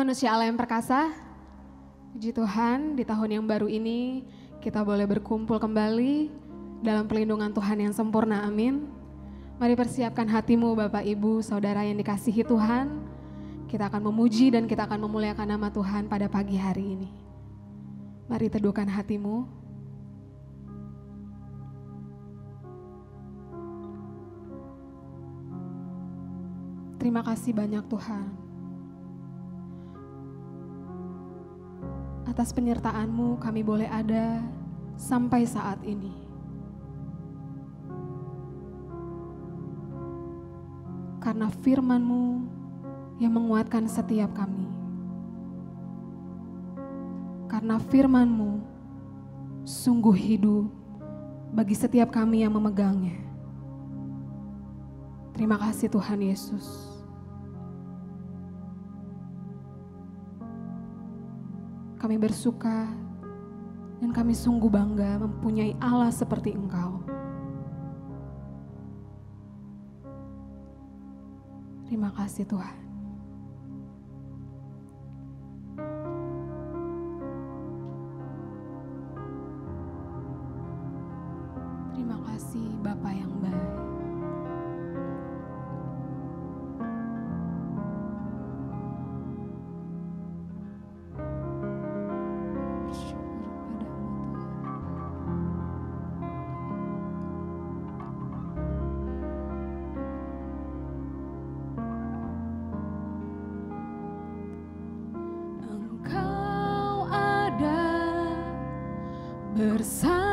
manusia Allah yang perkasa, puji Tuhan di tahun yang baru ini kita boleh berkumpul kembali dalam pelindungan Tuhan yang sempurna, amin. Mari persiapkan hatimu Bapak Ibu Saudara yang dikasihi Tuhan. Kita akan memuji dan kita akan memuliakan nama Tuhan pada pagi hari ini. Mari teduhkan hatimu. Terima kasih banyak Tuhan atas penyertaan-Mu kami boleh ada sampai saat ini. Karena firman-Mu yang menguatkan setiap kami. Karena firman-Mu sungguh hidup bagi setiap kami yang memegangnya. Terima kasih Tuhan Yesus. Kami bersuka dan kami sungguh bangga mempunyai Allah seperti Engkau. Terima kasih Tuhan. Terima kasih Bapa yang baik. Bersamaku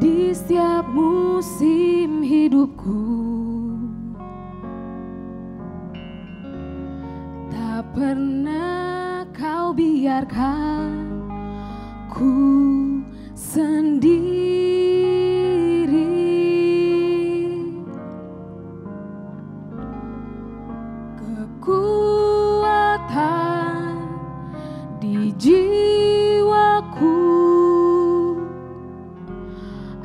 di setiap musim hidupku, tak pernah Kau biarkan ku sendiri. Kekuatan di jiwaku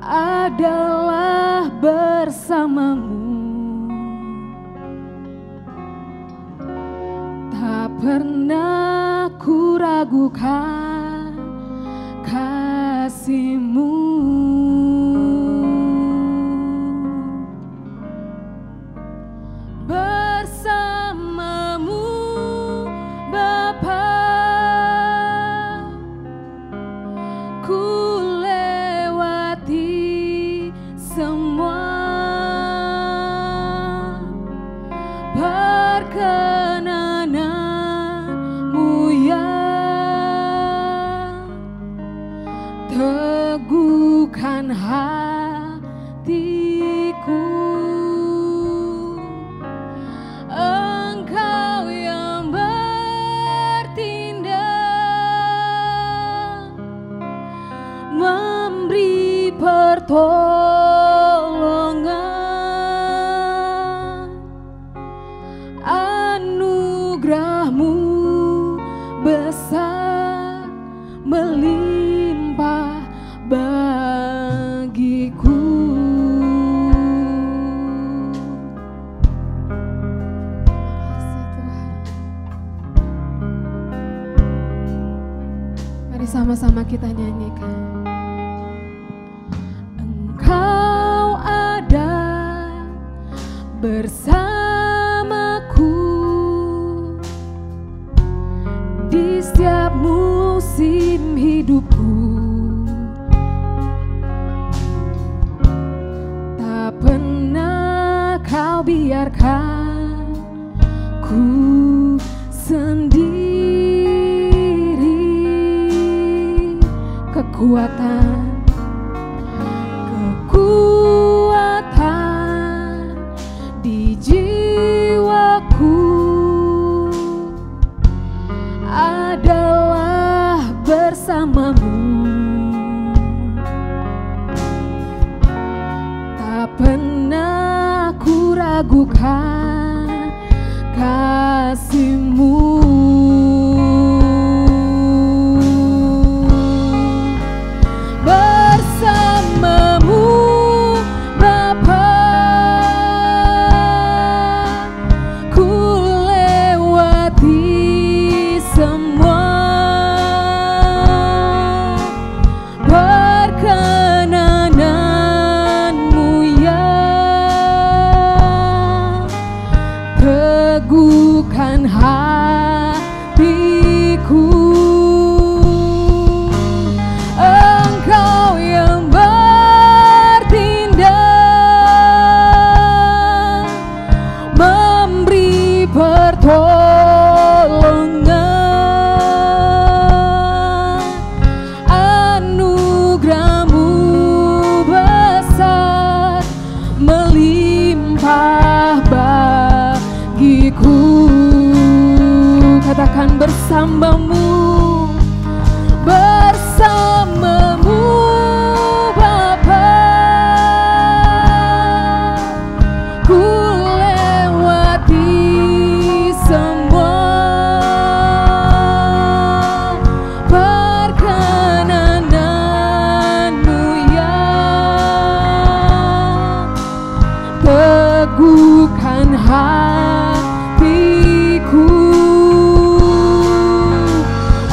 adalah bersama-Mu. Tak pernah ku ragukan kasih-Mu. Bersama-Mu Bapa, ku lewati semua. Perkenanan-Mu yang teguhkan hatiku. Engkau yang bertindak, memberi pertolongan. Anugerah-Mu besar melimpah bagiku. Terima kasih Tuhan. Mari sama-sama kita nyanyikan. Engkau ada bersamaku di setiap musim hidupku. Tak pernah Kau biarkan ku sendiri. Kekuatan di jiwaku adalah bersama-Mu. Tak pernah ku ragukan kasih-Mu. Bersama-Mu Bapa, hamba-Mu, bersama-Mu Bapa. Ku lewati semua perkenanan-Mu yang teguhkan hatiku.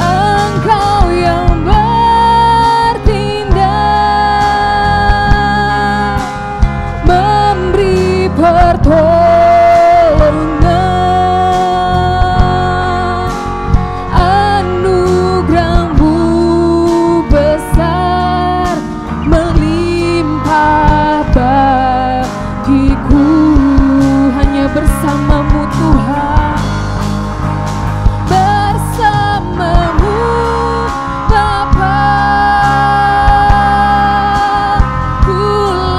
Engkau yang bertindak, memberi pertolongan. Anugerah-Mu besar, melimpah bagiku. Hanya bersama-Mu Tuhan, bersama-Mu Bapa. Ku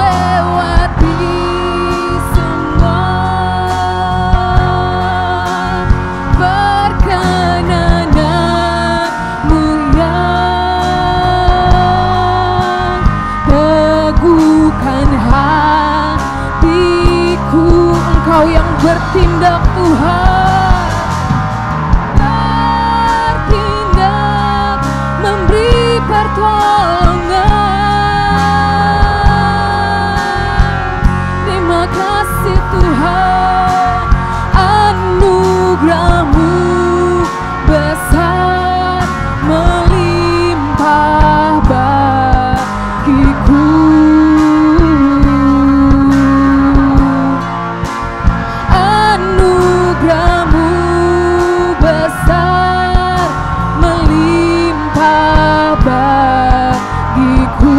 lewati semua perkenanan-Mu yang teguhkan hatiku. Engkau yang bertindak Tuhan, bertindak, memberi pertolongan. Terima kasih Tuhan, anugerah-Mu besar, melimpah bagiku. Anugerah-Mu besar, melimpah bagiku.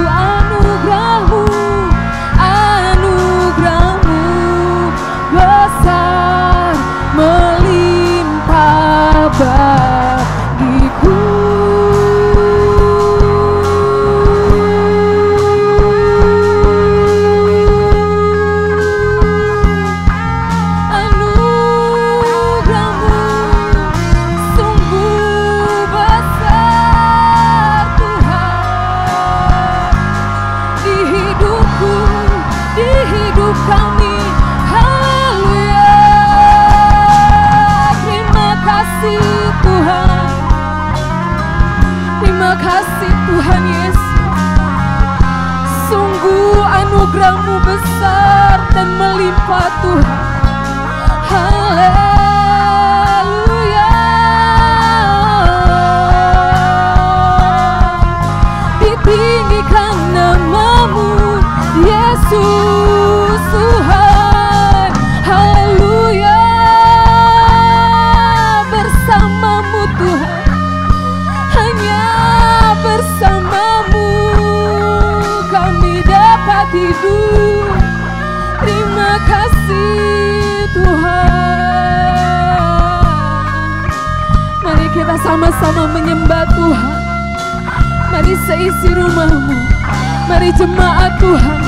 Anugerah-Mu, anugerah-Mu besar, melimpah bagiku. Anugerah-Mu sungguh besar Tuhan, di hidupku, di hidup kami. Haleluya. Terima kasih Tuhan, terima kasih Tuhan Yesus. Sungguh anugerah-Mu besar dan melimpah Tuhan. Haleluya. Ditinggikan nama-Mu Yesus Tuhan. Haleluya. Bersama-Mu Tuhan, hanya bersama-Mu kami dapat hidup. Terima kasih Tuhan. Mari kita sama-sama menyembah Tuhan. Mari seisi rumah-Mu, mari jemaat Tuhan,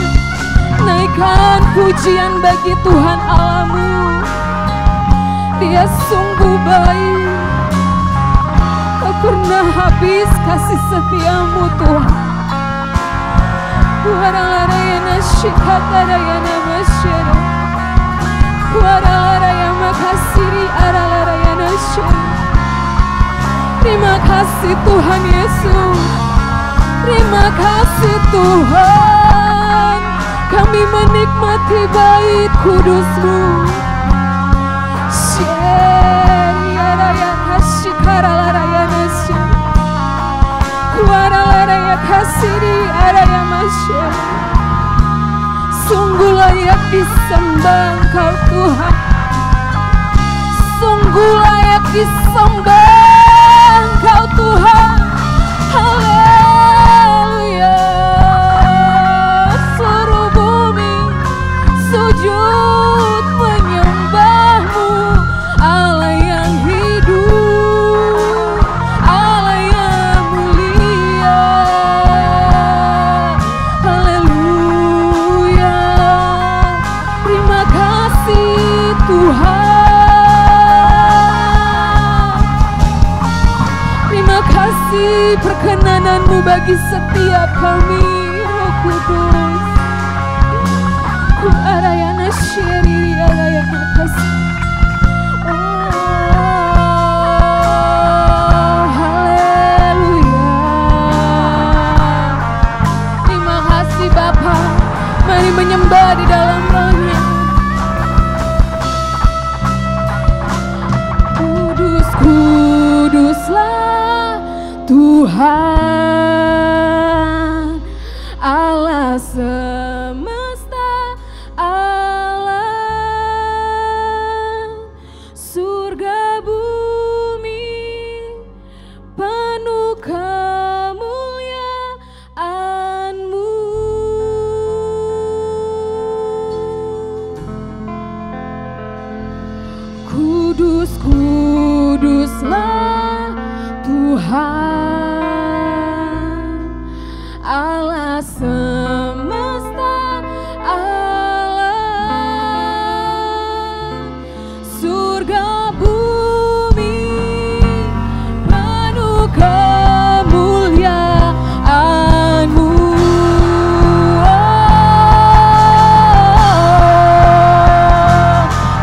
naikkan pujian bagi Tuhan Allah-Mu. Dia sungguh baik, tak pernah habis kasih setia-Mu Tuhan. Kuaralarayana shikatarayana masyara, kuaralarayana makasiri aralarayana syara. Terima kasih Tuhan Yesus, terima kasih Tuhan. Kami menikmati bait kudus-Mu. Syariarayana shikaralarayana syara, kuaralarayana kasiri arayana masyara. Sungguh layak disembah Engkau Tuhan, sungguh layak disembah Engkau Tuhan. Haleluya. Seluruh bumi sujud menyembah-Mu, Allah yang hidup, Allah yang mulia. Haleluya. Terima kasih Tuhan. kasih perkenanan-Mu bagi setiap kami, Roh Kudus. Ku arayana syeri arayana kasih. Mari menyembah di dalam rohnya. Kudus, kuduslah Tuhan Allah semesta alam, surga bumi penuh kemuliaan-Mu. Kudus, kuduslah Tuhan Allah semesta alam, surga bumi penuh kemuliaan-Mu.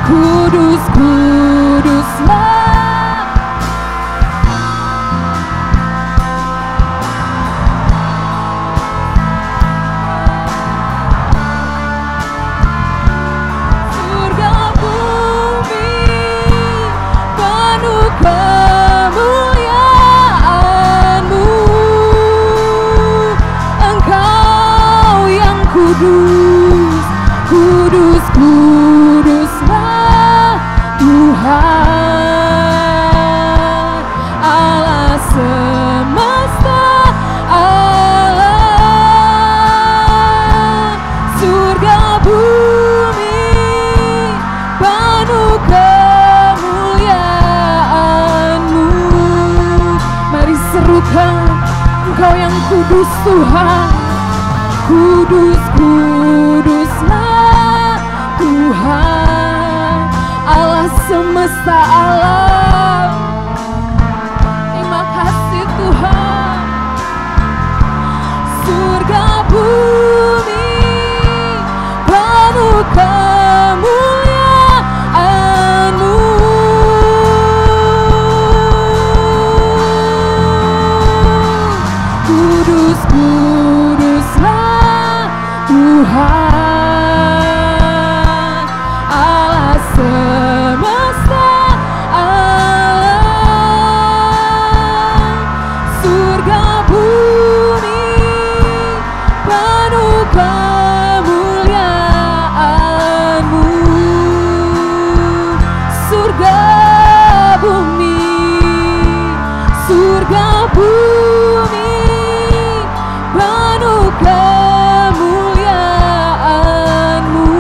Kudus, kuduslah surga bumi penuh kemuliaan-Mu. Engkau yang kudus, kudus, kuduslah Tuhan Allah semesta alam, surga bumi penuh kemuliaan-Mu. Mari serukan, Engkau yang kudus Tuhan. Kudus, kuduslah Tuhan Allah semesta alam. Terima kasih Tuhan. Surga bumi penuh kemuliaan-Mu. Kudus, kuduslah Tuhan Allah semesta alam, surga bumi penuh kemuliaan-Mu. Surga bumi, surga bumi penuh kemuliaan-Mu.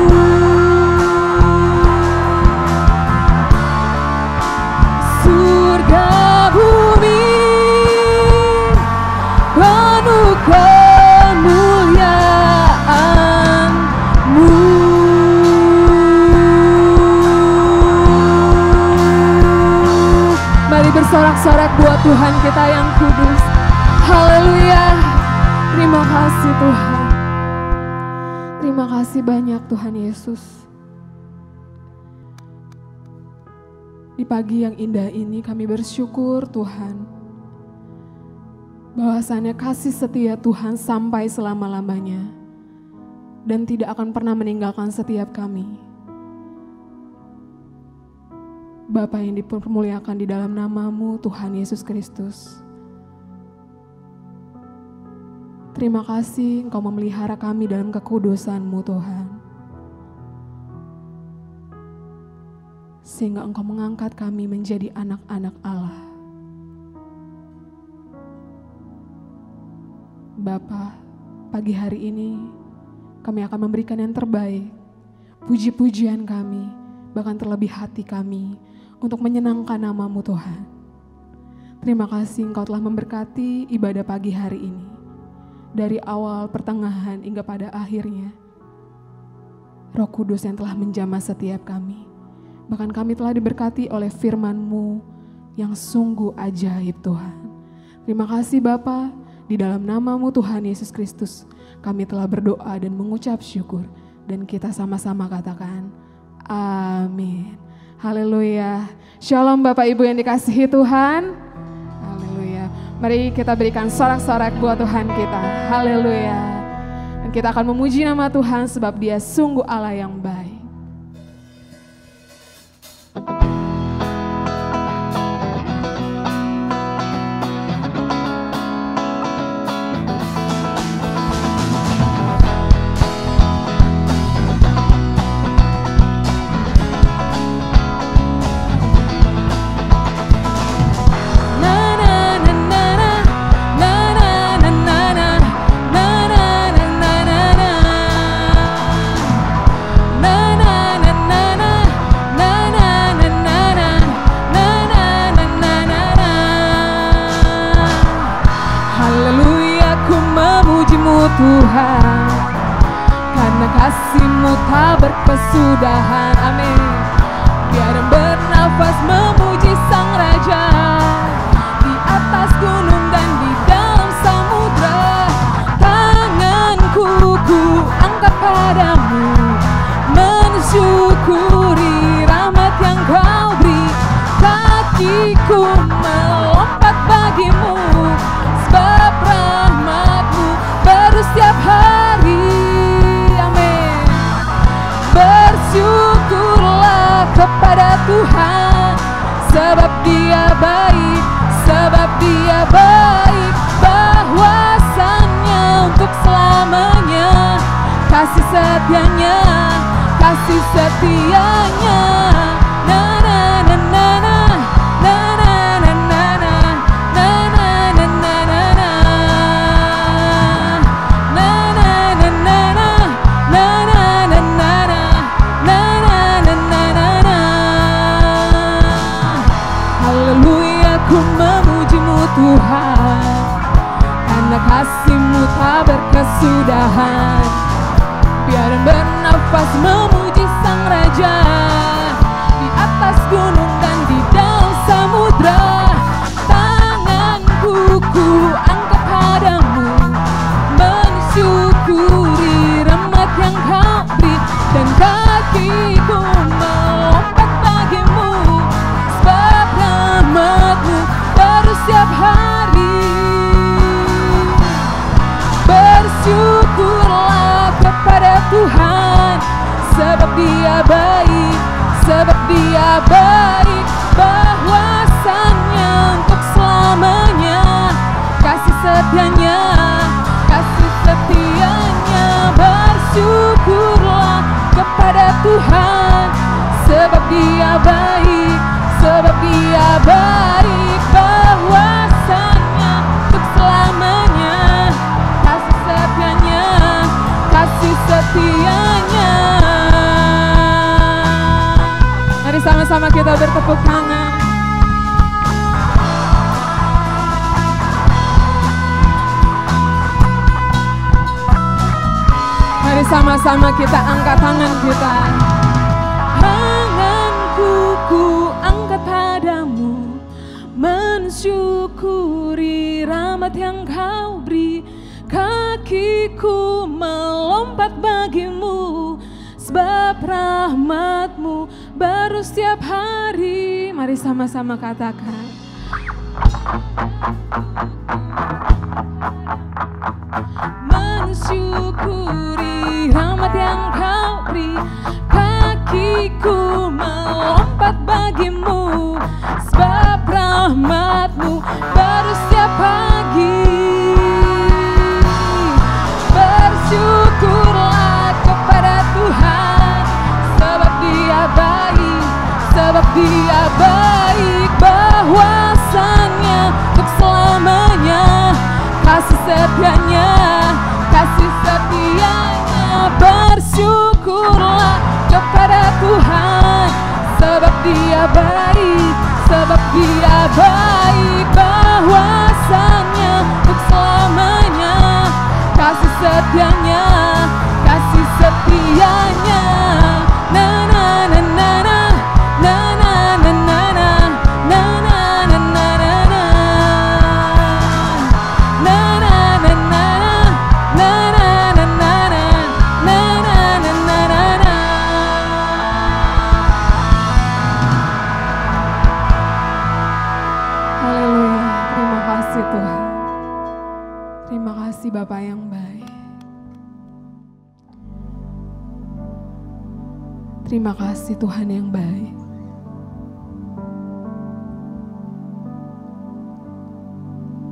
Surga bumi penuh kemuliaan-Mu. Mari bersorak-sorak buat Tuhan kita yang kudus. Haleluya. Terima kasih Tuhan. Terima kasih banyak Tuhan Yesus. Di pagi yang indah ini kami bersyukur Tuhan, bahwasannya kasih setia Tuhan sampai selama-lamanya dan tidak akan pernah meninggalkan setiap kami. Bapa yang dipermuliakan di dalam nama-Mu Tuhan Yesus Kristus. Terima kasih Engkau memelihara kami dalam kekudusan-Mu Tuhan. Sehingga Engkau mengangkat kami menjadi anak-anak Allah. Bapa, pagi hari ini kami akan memberikan yang terbaik, puji-pujian kami, bahkan terlebih hati kami untuk menyenangkan nama-Mu Tuhan. Terima kasih Engkau telah memberkati ibadah pagi hari ini. Dari awal, pertengahan, hingga pada akhirnya. Roh Kudus yang telah menjamah setiap kami. Bahkan kami telah diberkati oleh firman-Mu yang sungguh ajaib Tuhan. Terima kasih Bapa, di dalam nama-Mu Tuhan Yesus Kristus, kami telah berdoa dan mengucap syukur. Dan kita sama-sama katakan, amin. Haleluya. Shalom Bapak Ibu yang dikasihi Tuhan. Haleluya. Mari kita berikan sorak-sorak buat Tuhan kita. Haleluya. Dan kita akan memuji nama Tuhan sebab Dia sungguh Allah yang baik. Tuhan, karena kasih-Mu tak berkesudahan. Amin. Biar bernafas memuji Sang Raja di atas gunung dan di dalam samudra. Tanganku ku angkat padamu, mensyukuri rahmat yang Kau beri. Kakiku melompat bagimu, sebab rahmat-Mu baru setiap hari. Amin. Bersyukurlah kepada Tuhan, sebab Dia baik, sebab Dia baik. Bahwasannya untuk selamanya, kasih setianya, kasih setianya. Tuhan, karena kasih-Mu tak berkesudahan. Biar bernafas memuji Sang Raja di atas gunung dan di dalam samudra. Tanganku ku angkat padamu, mensyukuri rahmat yang Kau beri. Dan kakiku melompat bagimu, sebab rahmat-Mu baru setiap hari. Bersyukurlah kepada Tuhan, sebab Dia baik, sebab Dia baik. Bahwasannya untuk selamanya, kasih setianya, kasih setianya. Bersyukurlah kepada Tuhan, sebab Dia baik, sebab Dia baik. Bahwasannya untuk selamanya, kasih setianya, kasih setianya. Mari sama-sama kita bertepuk tangan. Mari sama-sama kita angkat tangan kita. Tanganku ku angkat padamu, mensyukuri rahmat yang Kau beri. Kakiku melompat bagimu, sebab rahmat-Mu baru setiap hari. Mari sama-sama katakan. Mensyukuri rahmat yang Kau beri. Kakiku melompat bagimu, sebab rahmat-Mu baru setiap pagi. Bersyukurlah kepada Tuhan, sebab Dia baik, sebab Dia baik. Bahwasannya untuk selamanya, kasih setianya, kasih setianya. Bersyukurlah kepada Tuhan, sebab Dia baik, sebab Dia baik. Bahwasannya untuk selamanya, kasih setianya, kasih setianya. Na na na na na, na na na na na, na na na na na na. kasih Tuhan. Terima kasih Bapa yang baik. Terima kasih Tuhan yang baik.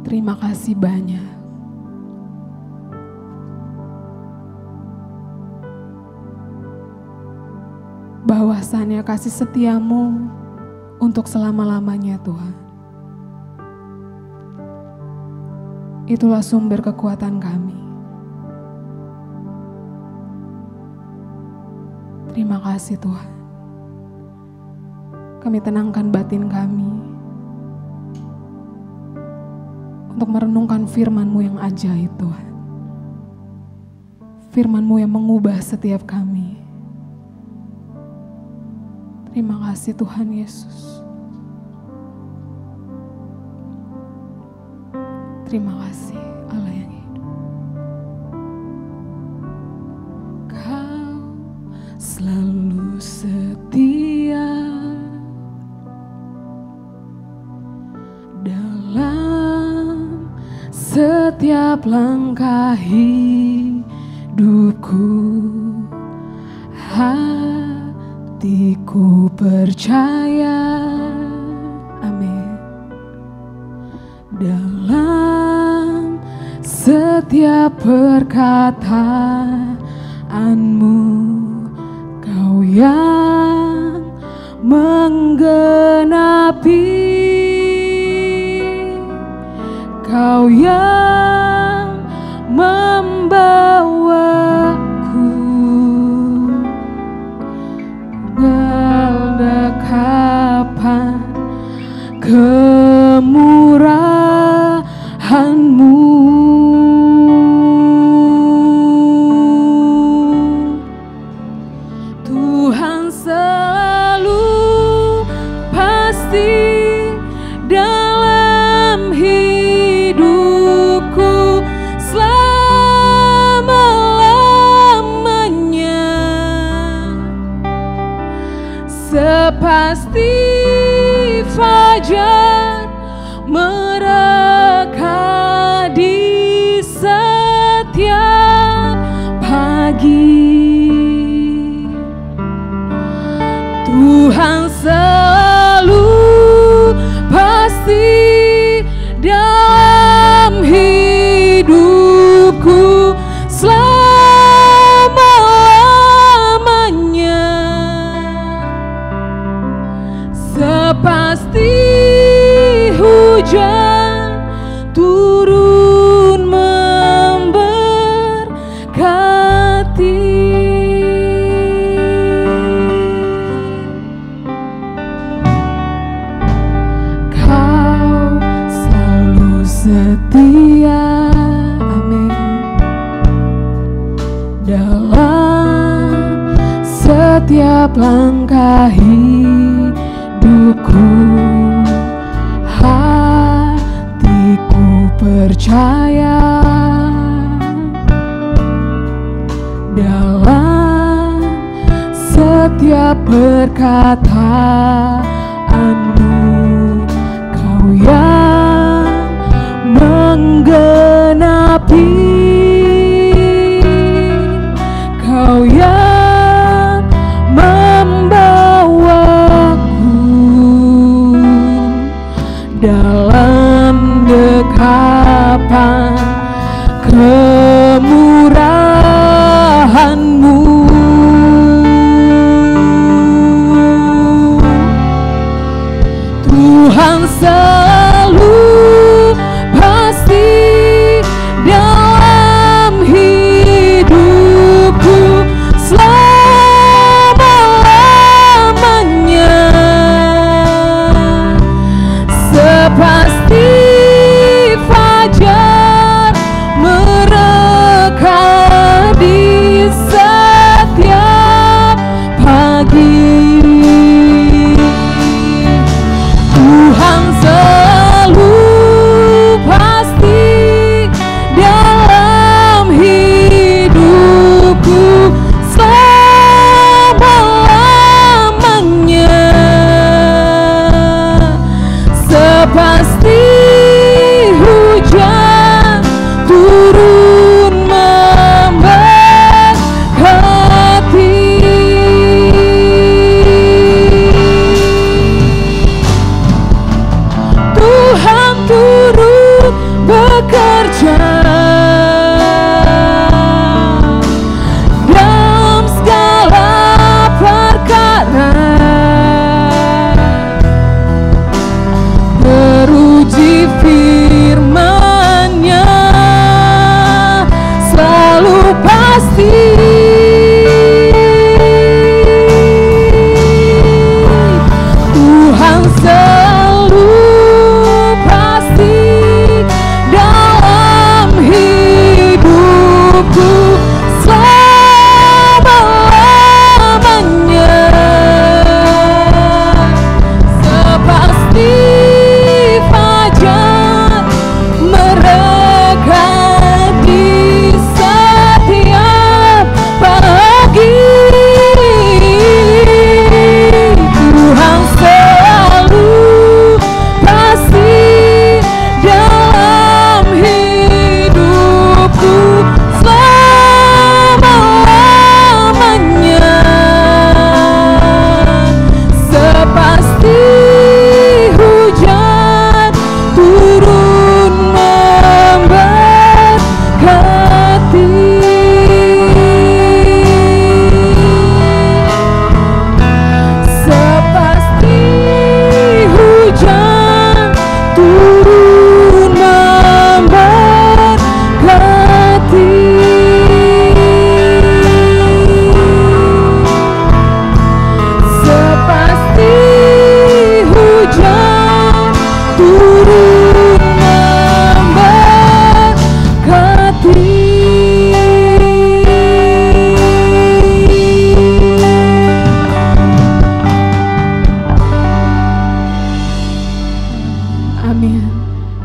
Terima kasih banyak. Bahwasannya kasih setiamu untuk selama-lamanya Tuhan. Itulah sumber kekuatan kami. Terima kasih Tuhan. Kami tenangkan batin kami untuk merenungkan firman-Mu yang ajaib Tuhan. Firman-Mu yang mengubah setiap kami. Terima kasih Tuhan Yesus. Terima kasih Allah yang hidup. Kau selalu setia dalam setiap langkah hidupku. Hatiku percaya, amin, dalam setiap perkataanmu. Kau yang menggenapi, Kau yang membawaku berdekapan kemurahan-Mu. Tuhan selalu pasti dalam hidupku selama-lamanya, sepasti fajar mereka di setiap pagi. Tuhan selalu pasti dalam hidupku selama-lamanya, sepasti hujan turun memberkati. Kau selalu setia, amin, dalam setiap langkah hidupku. Hatiku percaya dalam setiap perkataanmu. Kau yang menggenapi, Kau yang membawaku dalam dekapan kemurahan-Mu. Tuhan selalu pasti dalam hidupku selama-lamanya, sepasti fajar mereka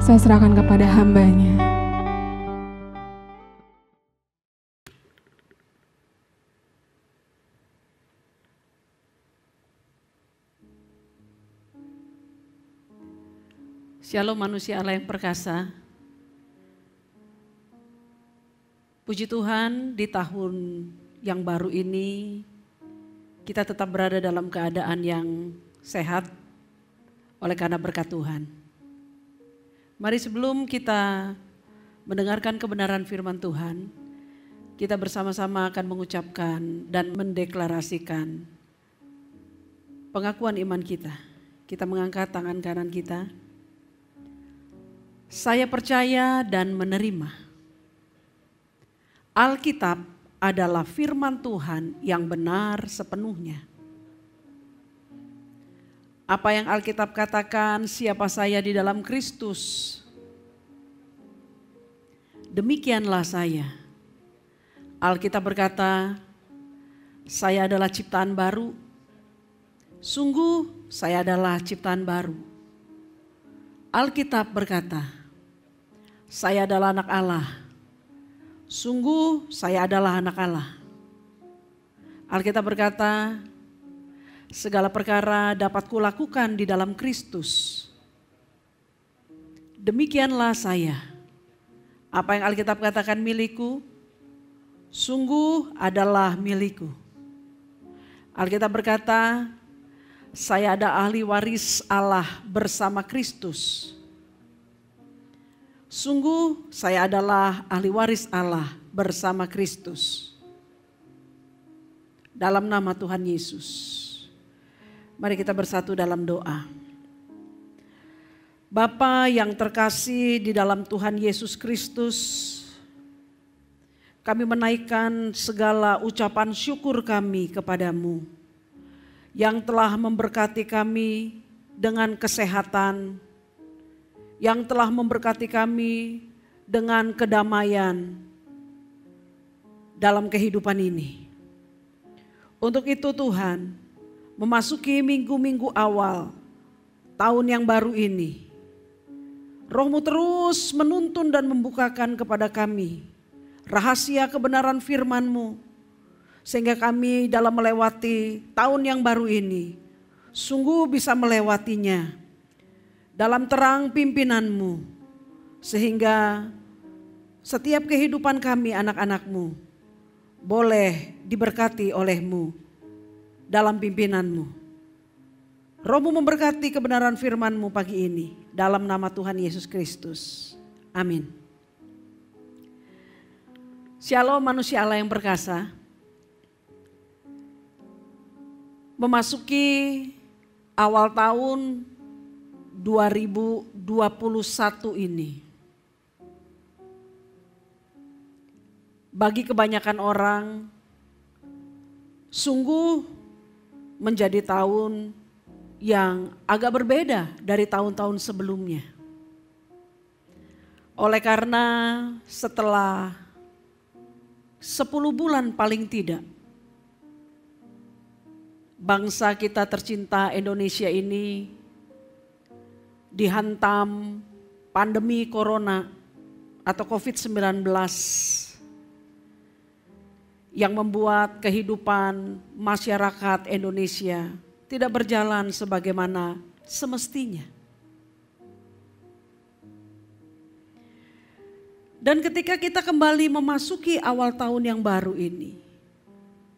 saya serahkan kepada hamba-Nya. Shalom manusia Allah yang perkasa. Puji Tuhan, di tahun yang baru ini kita tetap berada dalam keadaan yang sehat oleh karena berkat Tuhan. Mari sebelum kita mendengarkan kebenaran firman Tuhan, kita bersama-sama akan mengucapkan dan mendeklarasikan pengakuan iman kita. Kita mengangkat tangan kanan kita. Saya percaya dan menerima Alkitab adalah firman Tuhan yang benar sepenuhnya. Apa yang Alkitab katakan, siapa saya di dalam Kristus, demikianlah saya. Alkitab berkata, saya adalah ciptaan baru. Sungguh saya adalah ciptaan baru. Alkitab berkata, saya adalah anak Allah. Sungguh saya adalah anak Allah. Alkitab berkata, segala perkara dapat kulakukan di dalam Kristus. Demikianlah saya. Apa yang Alkitab katakan milikku, sungguh adalah milikku. Alkitab berkata, saya ada ahli waris Allah bersama Kristus. Sungguh saya adalah ahli waris Allah bersama Kristus. Dalam nama Tuhan Yesus. Mari kita bersatu dalam doa. Bapa yang terkasih di dalam Tuhan Yesus Kristus, kami menaikkan segala ucapan syukur kami kepadamu yang telah memberkati kami dengan kesehatan, yang telah memberkati kami dengan kedamaian dalam kehidupan ini. Untuk itu Tuhan, memasuki minggu-minggu awal tahun yang baru ini, Roh-Mu terus menuntun dan membukakan kepada kami rahasia kebenaran firman-Mu, sehingga kami dalam melewati tahun yang baru ini sungguh bisa melewatinya dalam terang pimpinan-Mu, sehingga setiap kehidupan kami anak-anak-Mu boleh diberkati oleh-Mu dalam pimpinan-Mu. Roh-Mu memberkati kebenaran firman-Mu pagi ini dalam nama Tuhan Yesus Kristus. Amin. Shalom manusia Allah yang perkasa. Memasuki awal tahun 2021 ini, bagi kebanyakan orang sungguh menjadi tahun yang agak berbeda dari tahun-tahun sebelumnya. Oleh karena setelah 10 bulan paling tidak, bangsa kita tercinta Indonesia ini dihantam pandemi corona atau COVID-19 yang membuat kehidupan masyarakat Indonesia tidak berjalan sebagaimana semestinya. Dan ketika kita kembali memasuki awal tahun yang baru ini,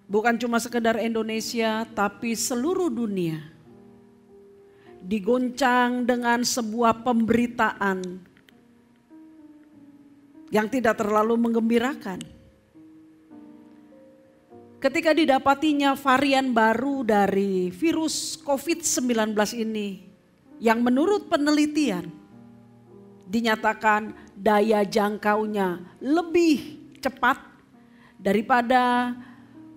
bukan cuma sekedar Indonesia tapi seluruh dunia digoncang dengan sebuah pemberitaan yang tidak terlalu menggembirakan. Ketika didapatinya varian baru dari virus COVID-19 ini yang menurut penelitian dinyatakan daya jangkaunya lebih cepat daripada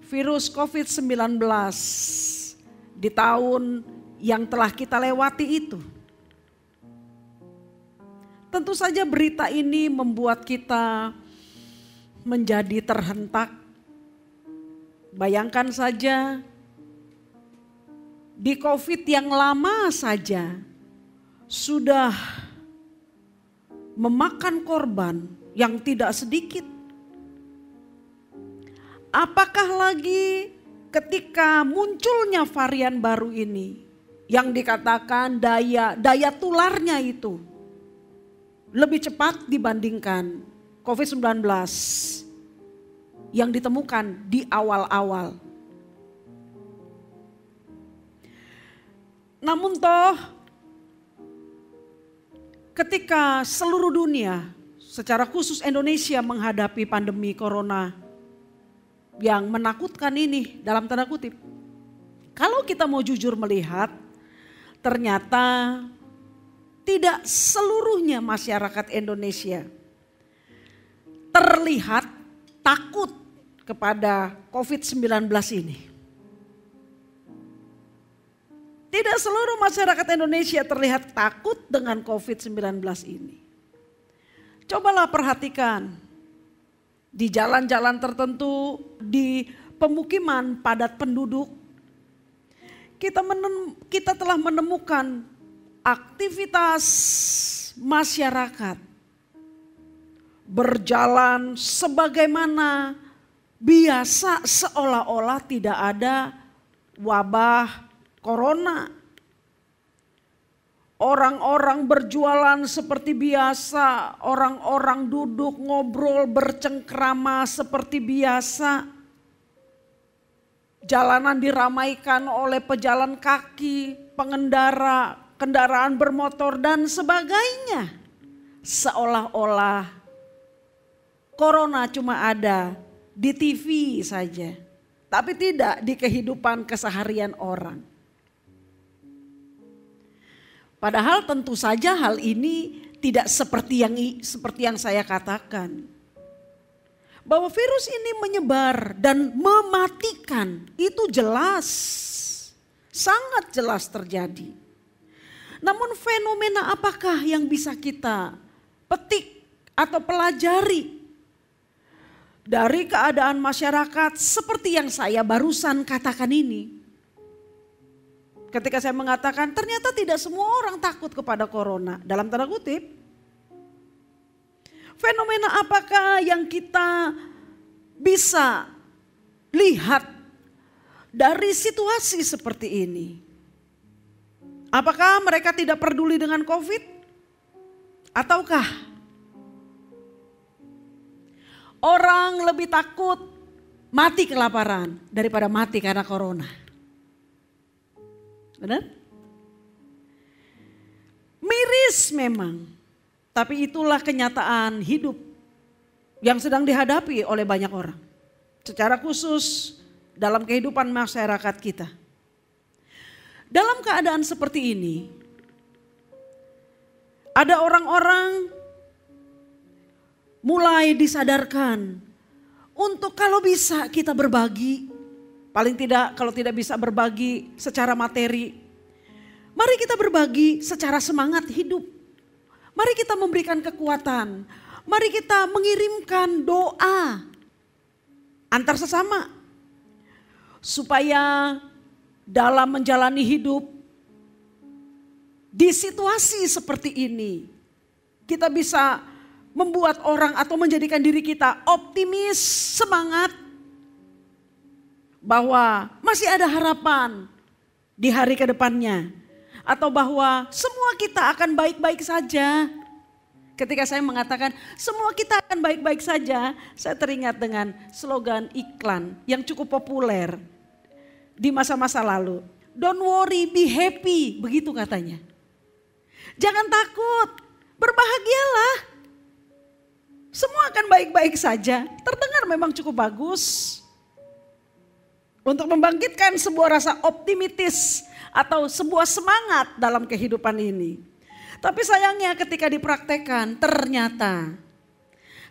virus COVID-19 di tahun yang telah kita lewati itu. Tentu saja berita ini membuat kita menjadi terhentak. Bayangkan saja di COVID yang lama saja sudah memakan korban yang tidak sedikit. Apakah lagi ketika munculnya varian baru ini yang dikatakan daya tularnya itu lebih cepat dibandingkan COVID-19 yang ditemukan di awal-awal. Namun toh ketika seluruh dunia, secara khusus Indonesia menghadapi pandemi corona yang menakutkan ini dalam tanda kutip. Kalau kita mau jujur melihat, ternyata tidak seluruhnya masyarakat Indonesia terlihat takut kepada COVID-19 ini. Tidak seluruh masyarakat Indonesia terlihat takut dengan COVID-19 ini. Cobalah perhatikan di jalan-jalan tertentu, di pemukiman padat penduduk, kita telah menemukan aktivitas masyarakat berjalan sebagaimana biasa, seolah-olah tidak ada wabah corona. Orang-orang berjualan seperti biasa, orang-orang duduk ngobrol bercengkrama seperti biasa. Jalanan diramaikan oleh pejalan kaki, pengendara, kendaraan bermotor dan sebagainya. Seolah-olah corona cuma ada di TV saja, tapi tidak di kehidupan keseharian orang. Padahal tentu saja hal ini tidak seperti yang saya katakan. Bahwa virus ini menyebar dan mematikan itu jelas, sangat jelas terjadi. Namun fenomena apakah yang bisa kita petik atau pelajari dari keadaan masyarakat seperti yang saya barusan katakan ini? Ketika saya mengatakan ternyata tidak semua orang takut kepada corona, dalam tanda kutip. Fenomena apakah yang kita bisa lihat dari situasi seperti ini? Apakah mereka tidak peduli dengan COVID? Ataukah orang lebih takut mati kelaparan daripada mati karena corona? Benar? Miris memang, tapi itulah kenyataan hidup yang sedang dihadapi oleh banyak orang. Secara khusus dalam kehidupan masyarakat kita. Dalam keadaan seperti ini, ada orang-orang mulai disadarkan untuk kalau bisa kita berbagi. Paling tidak kalau tidak bisa berbagi secara materi, mari kita berbagi secara semangat hidup. Mari kita memberikan kekuatan, mari kita mengirimkan doa antar sesama. Supaya dalam menjalani hidup di situasi seperti ini, kita bisa membuat orang atau menjadikan diri kita optimis, semangat, bahwa masih ada harapan di hari ke depannya. Atau bahwa semua kita akan baik-baik saja. Ketika saya mengatakan semua kita akan baik-baik saja, saya teringat dengan slogan iklan yang cukup populer di masa-masa lalu. Don't worry, be happy, begitu katanya. Jangan takut, berbahagialah. Semua akan baik-baik saja. Terdengar memang cukup bagus. Untuk membangkitkan sebuah rasa optimistis atau sebuah semangat dalam kehidupan ini. Tapi sayangnya ketika dipraktekkan ternyata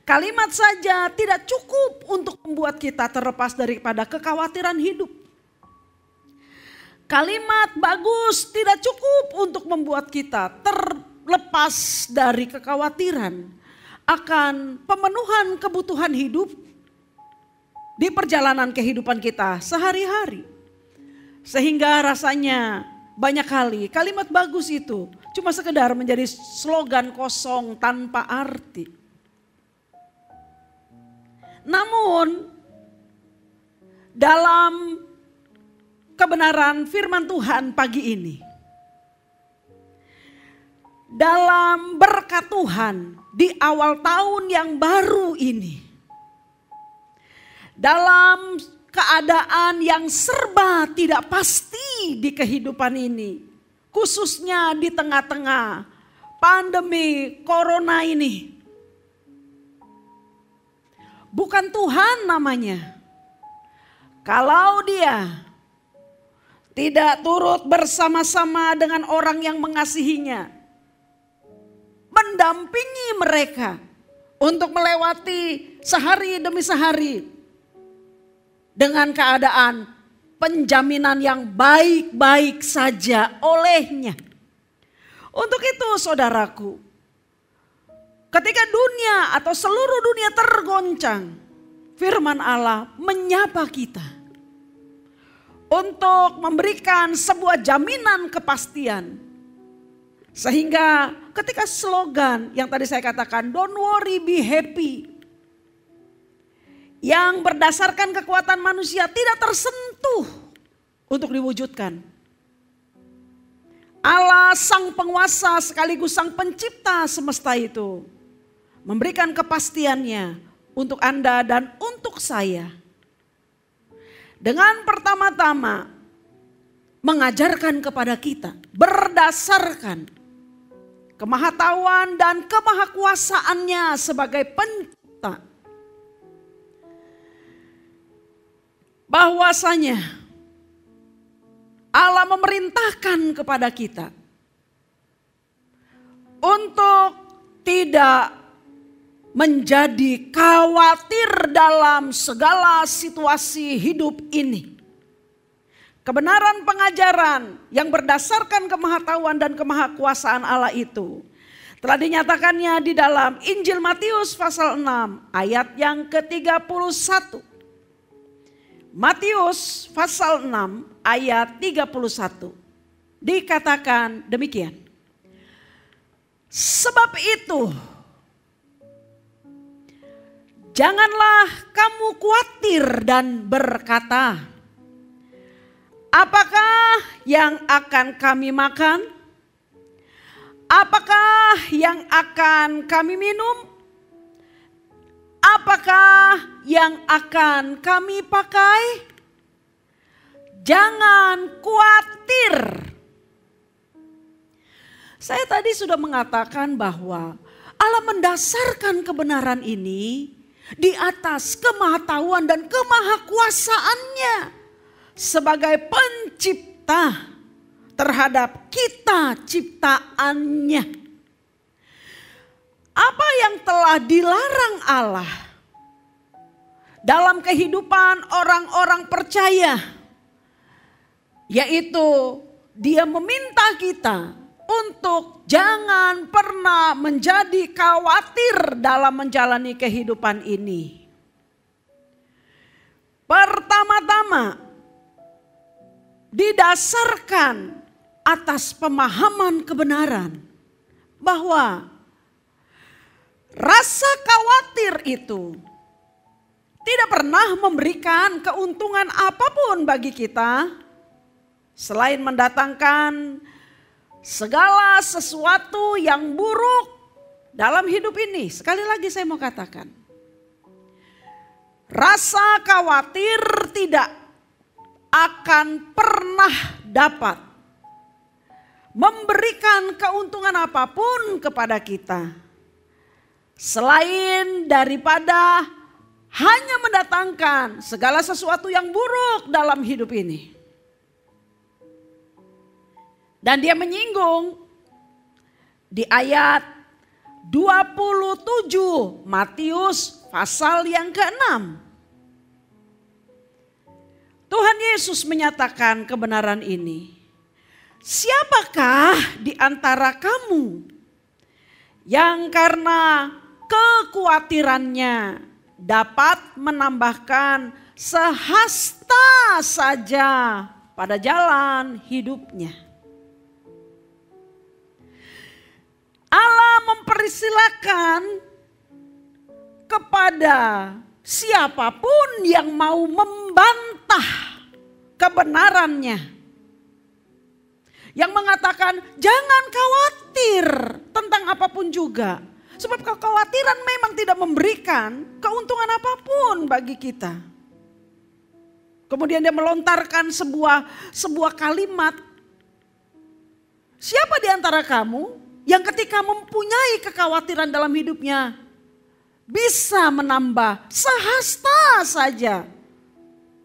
kalimat saja tidak cukup untuk membuat kita terlepas daripada kekhawatiran hidup. Kalimat bagus tidak cukup untuk membuat kita terlepas dari kekhawatiran akan pemenuhan kebutuhan hidup di perjalanan kehidupan kita sehari-hari. Sehingga rasanya banyak kali kalimat bagus itu cuma sekedar menjadi slogan kosong tanpa arti. Namun dalam kebenaran firman Tuhan pagi ini, dalam berkat Tuhan di awal tahun yang baru ini, dalam keadaan yang serba tidak pasti di kehidupan ini, khususnya di tengah-tengah pandemi corona ini, bukan Tuhan namanya kalau Dia tidak turut bersama-sama dengan orang yang mengasihinya, mendampingi mereka untuk melewati sehari demi sehari dengan keadaan penjaminan yang baik-baik saja olehnya. Untuk itu saudaraku, ketika dunia atau seluruh dunia tergoncang, firman Allah menyapa kita untuk memberikan sebuah jaminan kepastian. Sehingga ketika slogan yang tadi saya katakan, don't worry be happy, yang berdasarkan kekuatan manusia tidak tersentuh untuk diwujudkan. Allah sang penguasa sekaligus sang pencipta semesta itu memberikan kepastiannya untuk Anda dan untuk saya. Dengan pertama-tama mengajarkan kepada kita berdasarkan kemahatauan dan kemahakuasaannya sebagai pencipta, bahwasanya Allah memerintahkan kepada kita untuk tidak menjadi khawatir dalam segala situasi hidup ini. Kebenaran pengajaran yang berdasarkan kemahatauan dan kemahakuasaan Allah itu telah dinyatakannya di dalam Injil Matius pasal 6 ayat yang ke-31. Matius pasal 6 ayat 31 dikatakan demikian. Sebab itu janganlah kamu khawatir dan berkata, apakah yang akan kami makan? Apakah yang akan kami minum? Apakah yang akan kami pakai? Jangan khawatir. Saya tadi sudah mengatakan bahwa Allah mendasarkan kebenaran ini di atas kemahatauan dan kemahakuasaannya sebagai pencipta terhadap kita ciptaannya. Apa yang telah dilarang Allah dalam kehidupan orang-orang percaya, yaitu Dia meminta kita untuk jangan pernah menjadi khawatir dalam menjalani kehidupan ini. Pertama-tama didasarkan atas pemahaman kebenaran bahwa rasa khawatir itu tidak pernah memberikan keuntungan apapun bagi kita selain mendatangkan segala sesuatu yang buruk dalam hidup ini. Sekali lagi saya mau katakan, rasa khawatir tidak akan pernah dapat memberikan keuntungan apapun kepada kita selain daripada hanya mendatangkan segala sesuatu yang buruk dalam hidup ini. Dan Dia menyinggung di ayat 27 Matius pasal yang ke-6. Tuhan Yesus menyatakan kebenaran ini. Siapakah di antara kamu yang karena kekhawatirannya dapat menambahkan sehasta saja pada jalan hidupnya? mempersilakan kepada siapapun yang mau membantah kebenarannya. Yang mengatakan jangan khawatir tentang apapun juga. Sebab kekhawatiran memang tidak memberikan keuntungan apapun bagi kita. Kemudian dia melontarkan sebuah kalimat. Siapa di antara kamu yang ketika mempunyai kekhawatiran dalam hidupnya bisa menambah sehasta saja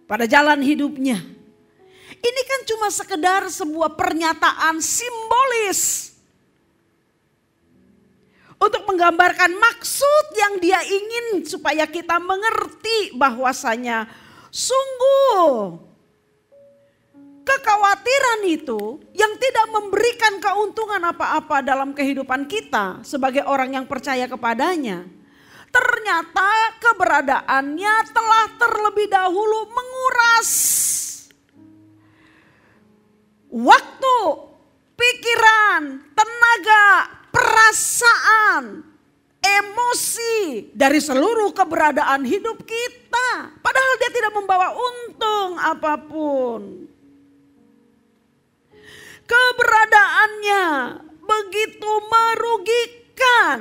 pada jalan hidupnya? Ini kan cuma sekedar sebuah pernyataan simbolis untuk menggambarkan maksud yang dia ingin supaya kita mengerti bahwasanya sungguh kekhawatiran itu yang tidak memberikan keuntungan apa-apa dalam kehidupan kita sebagai orang yang percaya kepadanya. Ternyata keberadaannya telah terlebih dahulu menguras waktu, pikiran, tenaga, perasaan, emosi dari seluruh keberadaan hidup kita. Padahal dia tidak membawa untung apapun. Keberadaannya begitu merugikan.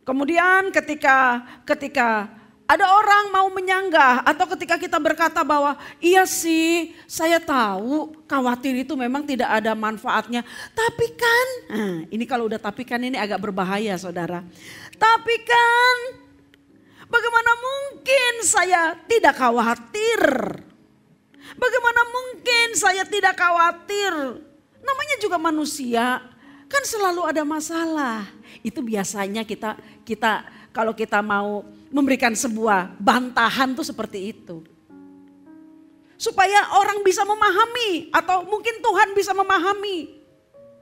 Kemudian ketika ada orang mau menyanggah atau ketika kita berkata bahwa iya sih saya tahu khawatir itu memang tidak ada manfaatnya. Tapi kan, ini kalau udah tapi kan ini agak berbahaya saudara. Tapi kan bagaimana mungkin saya tidak khawatir? Bagaimana mungkin saya tidak khawatir? Namanya juga manusia, kan selalu ada masalah. Itu biasanya kita kalau kita mau memberikan sebuah bantahan tuh seperti itu. Supaya orang bisa memahami atau mungkin Tuhan bisa memahami.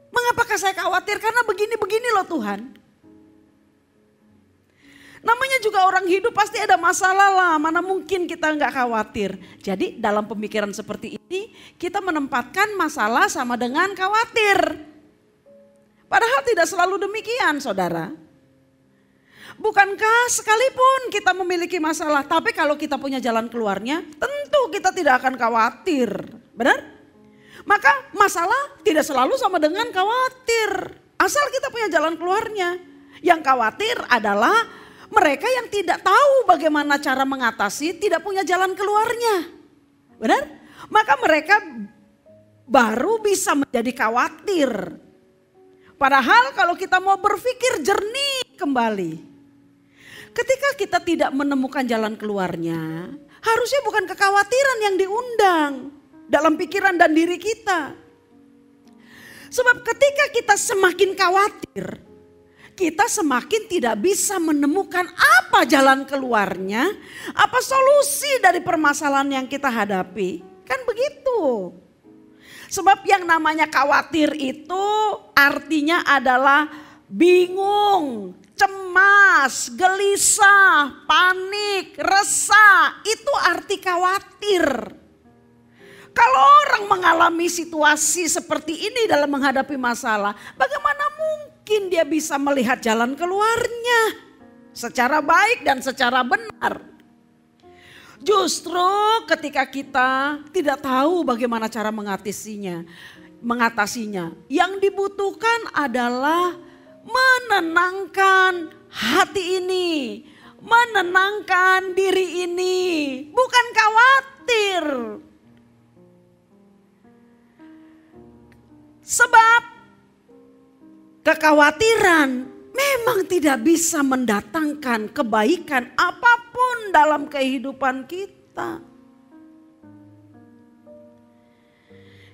Mengapakah saya khawatir? Karena begini-begini loh Tuhan. Namanya juga orang hidup pasti ada masalah lah, mana mungkin kita nggak khawatir. Jadi dalam pemikiran seperti ini kita menempatkan masalah sama dengan khawatir. Padahal tidak selalu demikian saudara. Bukankah sekalipun kita memiliki masalah, tapi kalau kita punya jalan keluarnya tentu kita tidak akan khawatir. Benar? Maka masalah tidak selalu sama dengan khawatir. Asal kita punya jalan keluarnya. Yang khawatir adalah mereka yang tidak tahu bagaimana cara mengatasi, tidak punya jalan keluarnya. Benar? Maka mereka baru bisa menjadi khawatir. Padahal kalau kita mau berpikir jernih kembali. Ketika kita tidak menemukan jalan keluarnya, harusnya bukan kekhawatiran yang diundang dalam pikiran dan diri kita. Sebab ketika kita semakin khawatir, kita semakin tidak bisa menemukan apa jalan keluarnya, apa solusi dari permasalahan yang kita hadapi. Kan begitu. Sebab yang namanya khawatir itu artinya adalah bingung, cemas, gelisah, panik, resah. Itu arti khawatir. Kalau orang mengalami situasi seperti ini dalam menghadapi masalah, bagaimana mungkin dia bisa melihat jalan keluarnya secara baik dan secara benar? Justru ketika kita tidak tahu bagaimana cara mengatasinya, yang dibutuhkan adalah menenangkan hati ini, menenangkan diri ini, bukan khawatir. Sebab kekhawatiran memang tidak bisa mendatangkan kebaikan apapun dalam kehidupan kita.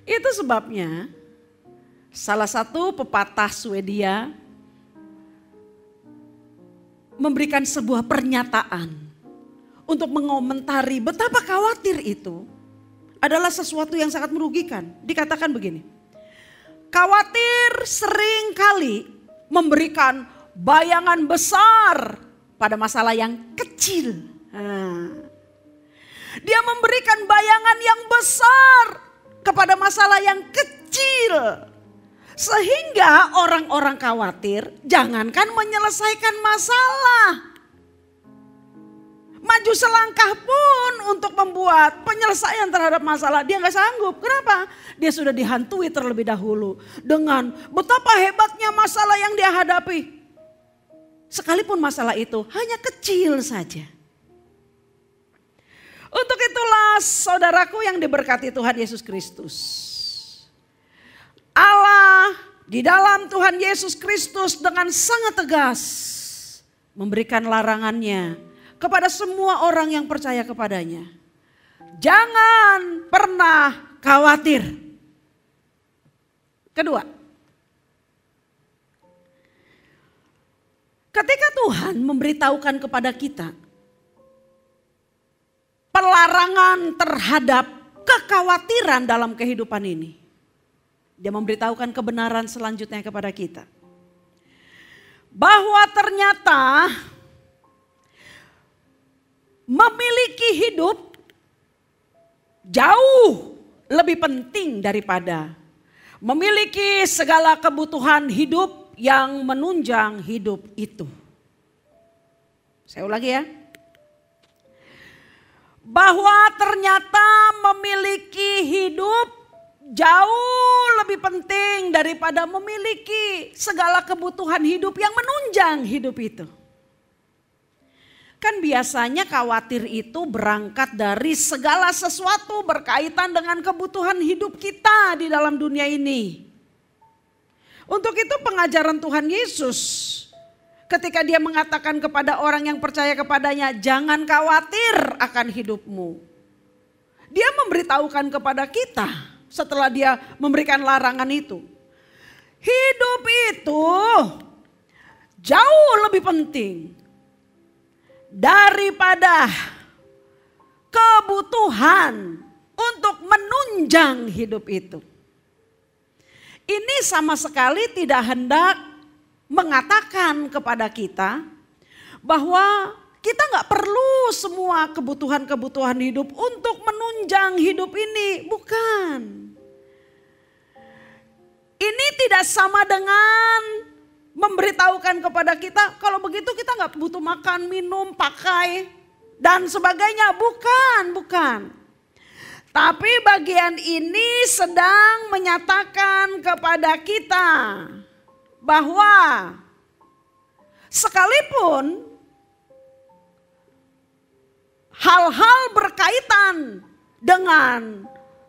Itu sebabnya salah satu pepatah Swedia memberikan sebuah pernyataan untuk mengomentari betapa khawatir itu adalah sesuatu yang sangat merugikan. Dikatakan begini, khawatir sering kali memberikan bayangan besar pada masalah yang kecil. Dia memberikan bayangan yang besar kepada masalah yang kecil. Sehingga orang-orang khawatir jangankan menyelesaikan masalah. Maju selangkah pun untuk membuat penyelesaian terhadap masalah dia nggak sanggup. Kenapa? Dia sudah dihantui terlebih dahulu dengan betapa hebatnya masalah yang dia hadapi. Sekalipun masalah itu hanya kecil saja. Untuk itulah saudaraku yang diberkati Tuhan Yesus Kristus. Allah di dalam Tuhan Yesus Kristus dengan sangat tegas memberikan larangannya kepada semua orang yang percaya kepadanya. Jangan pernah khawatir. Kedua, ketika Tuhan memberitahukan kepada kita pelarangan terhadap kekhawatiran dalam kehidupan ini, dia memberitahukan kebenaran selanjutnya kepada kita. Bahwa ternyata memiliki hidup jauh lebih penting daripada memiliki segala kebutuhan hidup yang menunjang hidup itu. Saya ulangi ya. Bahwa ternyata memiliki hidup jauh lebih penting daripada memiliki segala kebutuhan hidup yang menunjang hidup itu. Kan biasanya khawatir itu berangkat dari segala sesuatu berkaitan dengan kebutuhan hidup kita di dalam dunia ini. Untuk itu pengajaran Tuhan Yesus ketika dia mengatakan kepada orang yang percaya kepadanya, jangan khawatir akan hidupmu. Dia memberitahukan kepada kita setelah dia memberikan larangan itu. Hidup itu jauh lebih penting daripada kebutuhan untuk menunjang hidup itu. Ini sama sekali tidak hendak mengatakan kepada kita bahwa kita nggak perlu semua kebutuhan-kebutuhan hidup untuk menunjang hidup ini. Bukan. Ini tidak sama dengan memberitahukan kepada kita kalau begitu kita nggak butuh makan, minum, pakai dan sebagainya. Bukan. Tapi bagian ini sedang menyatakan kepada kita bahwa sekalipun hal-hal berkaitan dengan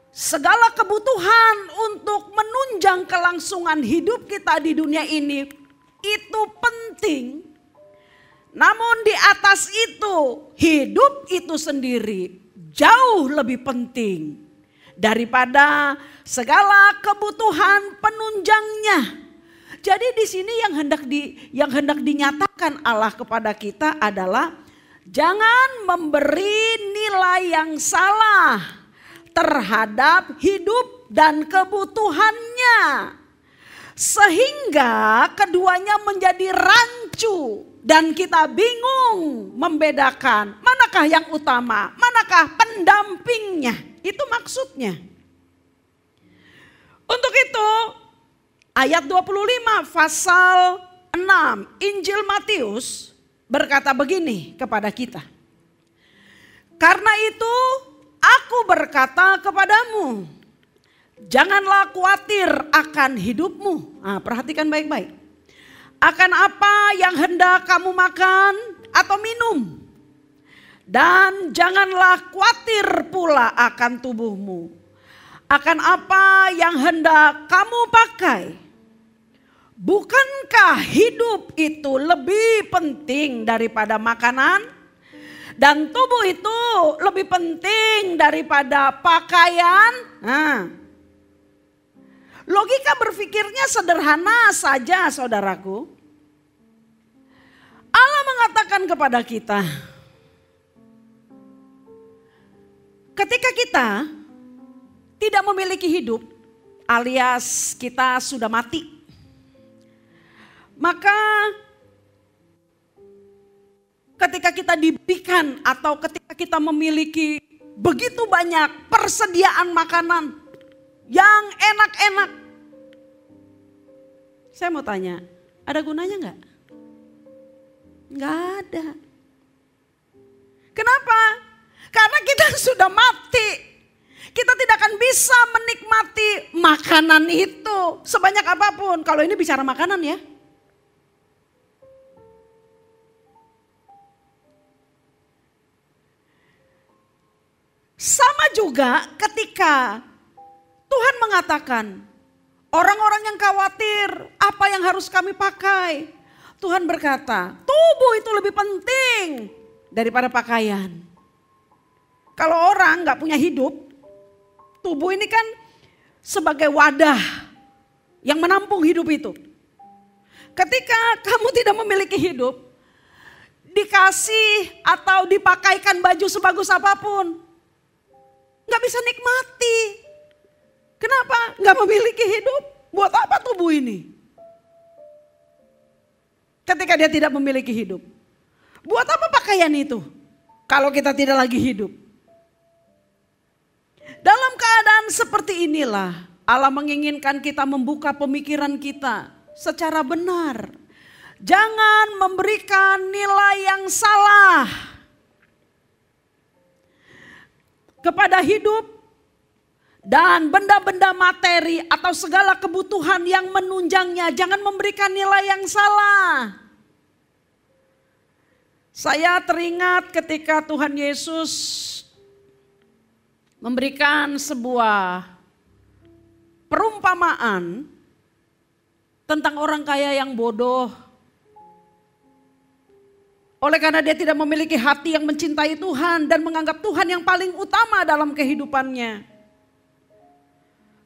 segala kebutuhan untuk menunjang kelangsungan hidup kita di dunia ini itu penting. Namun di atas itu hidup itu sendiri jauh lebih penting daripada segala kebutuhan penunjangnya. Jadi di sini yang hendak dinyatakan Allah kepada kita adalah jangan memberi nilai yang salah terhadap hidup dan kebutuhannya. Sehingga keduanya menjadi rancu dan kita bingung membedakan manakah yang utama, manakah pendampingnya. Itu maksudnya. Untuk itu ayat 25 pasal 6 Injil Matius berkata begini kepada kita. Karena itu aku berkata kepadamu, janganlah khawatir akan hidupmu. Nah, perhatikan baik-baik. Akan apa yang hendak kamu makan atau minum. Dan janganlah khawatir pula akan tubuhmu. Akan apa yang hendak kamu pakai. Bukankah hidup itu lebih penting daripada makanan? Dan tubuh itu lebih penting daripada pakaian? Nah, logika berpikirnya sederhana saja saudaraku. Allah mengatakan kepada kita, ketika kita tidak memiliki hidup alias kita sudah mati, maka ketika kita diberikan atau ketika kita memiliki begitu banyak persediaan makanan yang enak-enak, Saya mau tanya, ada gunanya enggak? Enggak ada. Kenapa? Karena kita sudah mati. Kita tidak akan bisa menikmati makanan itu sebanyak apapun. Kalau ini bicara makanan ya. Sama juga ketika Tuhan mengatakan, orang-orang yang khawatir apa yang harus kami pakai. Tuhan berkata, tubuh itu lebih penting daripada pakaian. Kalau orang gak punya hidup, tubuh ini kan sebagai wadah yang menampung hidup itu. Ketika kamu tidak memiliki hidup, dikasih atau dipakaikan baju sebagus apapun, gak bisa nikmati. Kenapa? Gak memiliki hidup. Buat apa tubuh ini? Ketika dia tidak memiliki hidup. Buat apa pakaian itu? Kalau kita tidak lagi hidup. Dalam keadaan seperti inilah Allah menginginkan kita membuka pemikiran kita secara benar. Jangan memberikan nilai yang salah kepada hidup dan benda-benda materi atau segala kebutuhan yang menunjangnya. Jangan memberikan nilai yang salah. Saya teringat ketika Tuhan Yesus memberikan sebuah perumpamaan tentang orang kaya yang bodoh. Oleh karena dia tidak memiliki hati yang mencintai Tuhan dan menganggap Tuhan yang paling utama dalam kehidupannya.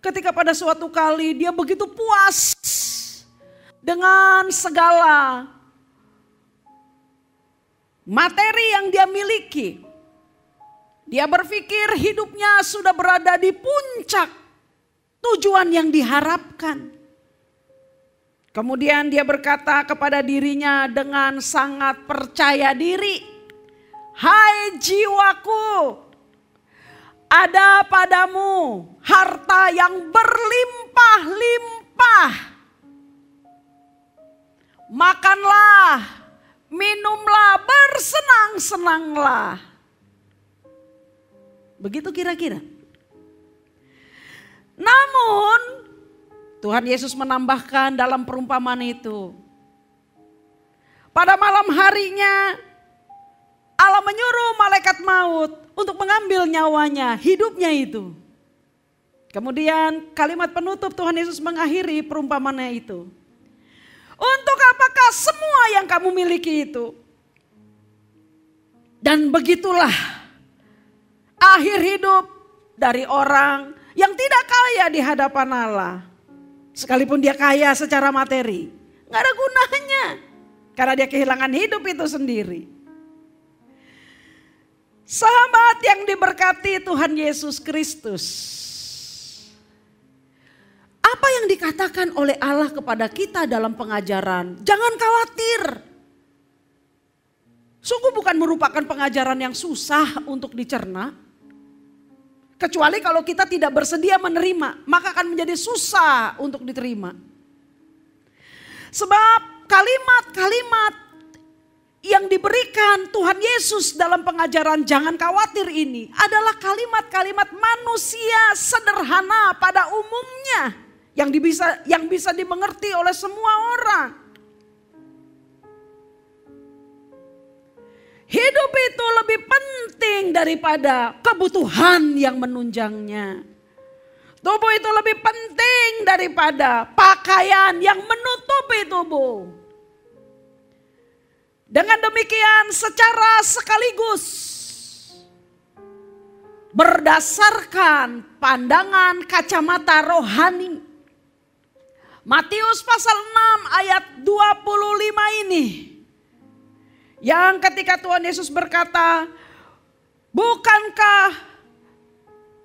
Ketika pada suatu kali dia begitu puas dengan segala materi yang dia miliki. Dia berpikir hidupnya sudah berada di puncak tujuan yang diharapkan. Kemudian dia berkata kepada dirinya dengan sangat percaya diri, "Hai jiwaku, ada padamu harta yang berlimpah-limpah. Makanlah, minumlah, bersenang-senanglah." Begitu kira-kira. Namun Tuhan Yesus menambahkan dalam perumpamaan itu, pada malam harinya Allah menyuruh malaikat maut untuk mengambil nyawanya, hidupnya itu. Kemudian kalimat penutup Tuhan Yesus mengakhiri perumpamaannya itu. Untuk apakah semua yang kamu miliki itu? Dan begitulah akhir hidup dari orang yang tidak kaya di hadapan Allah. Sekalipun dia kaya secara materi, gak ada gunanya. Karena dia kehilangan hidup itu sendiri. Sahabat yang diberkati Tuhan Yesus Kristus. Apa yang dikatakan oleh Allah kepada kita dalam pengajaran? Jangan khawatir. Sungguh bukan merupakan pengajaran yang susah untuk dicerna. Kecuali kalau kita tidak bersedia menerima, maka akan menjadi susah untuk diterima. Sebab kalimat-kalimat yang diberikan Tuhan Yesus dalam pengajaran jangan khawatir ini adalah kalimat-kalimat manusia sederhana pada umumnya yang bisa dimengerti oleh semua orang. Hidup itu lebih penting daripada kebutuhan yang menunjangnya. Tubuh itu lebih penting daripada pakaian yang menutupi tubuh. Dengan demikian secara sekaligus berdasarkan pandangan kacamata rohani, Matius pasal 6 ayat 25 ini, yang ketika Tuhan Yesus berkata, bukankah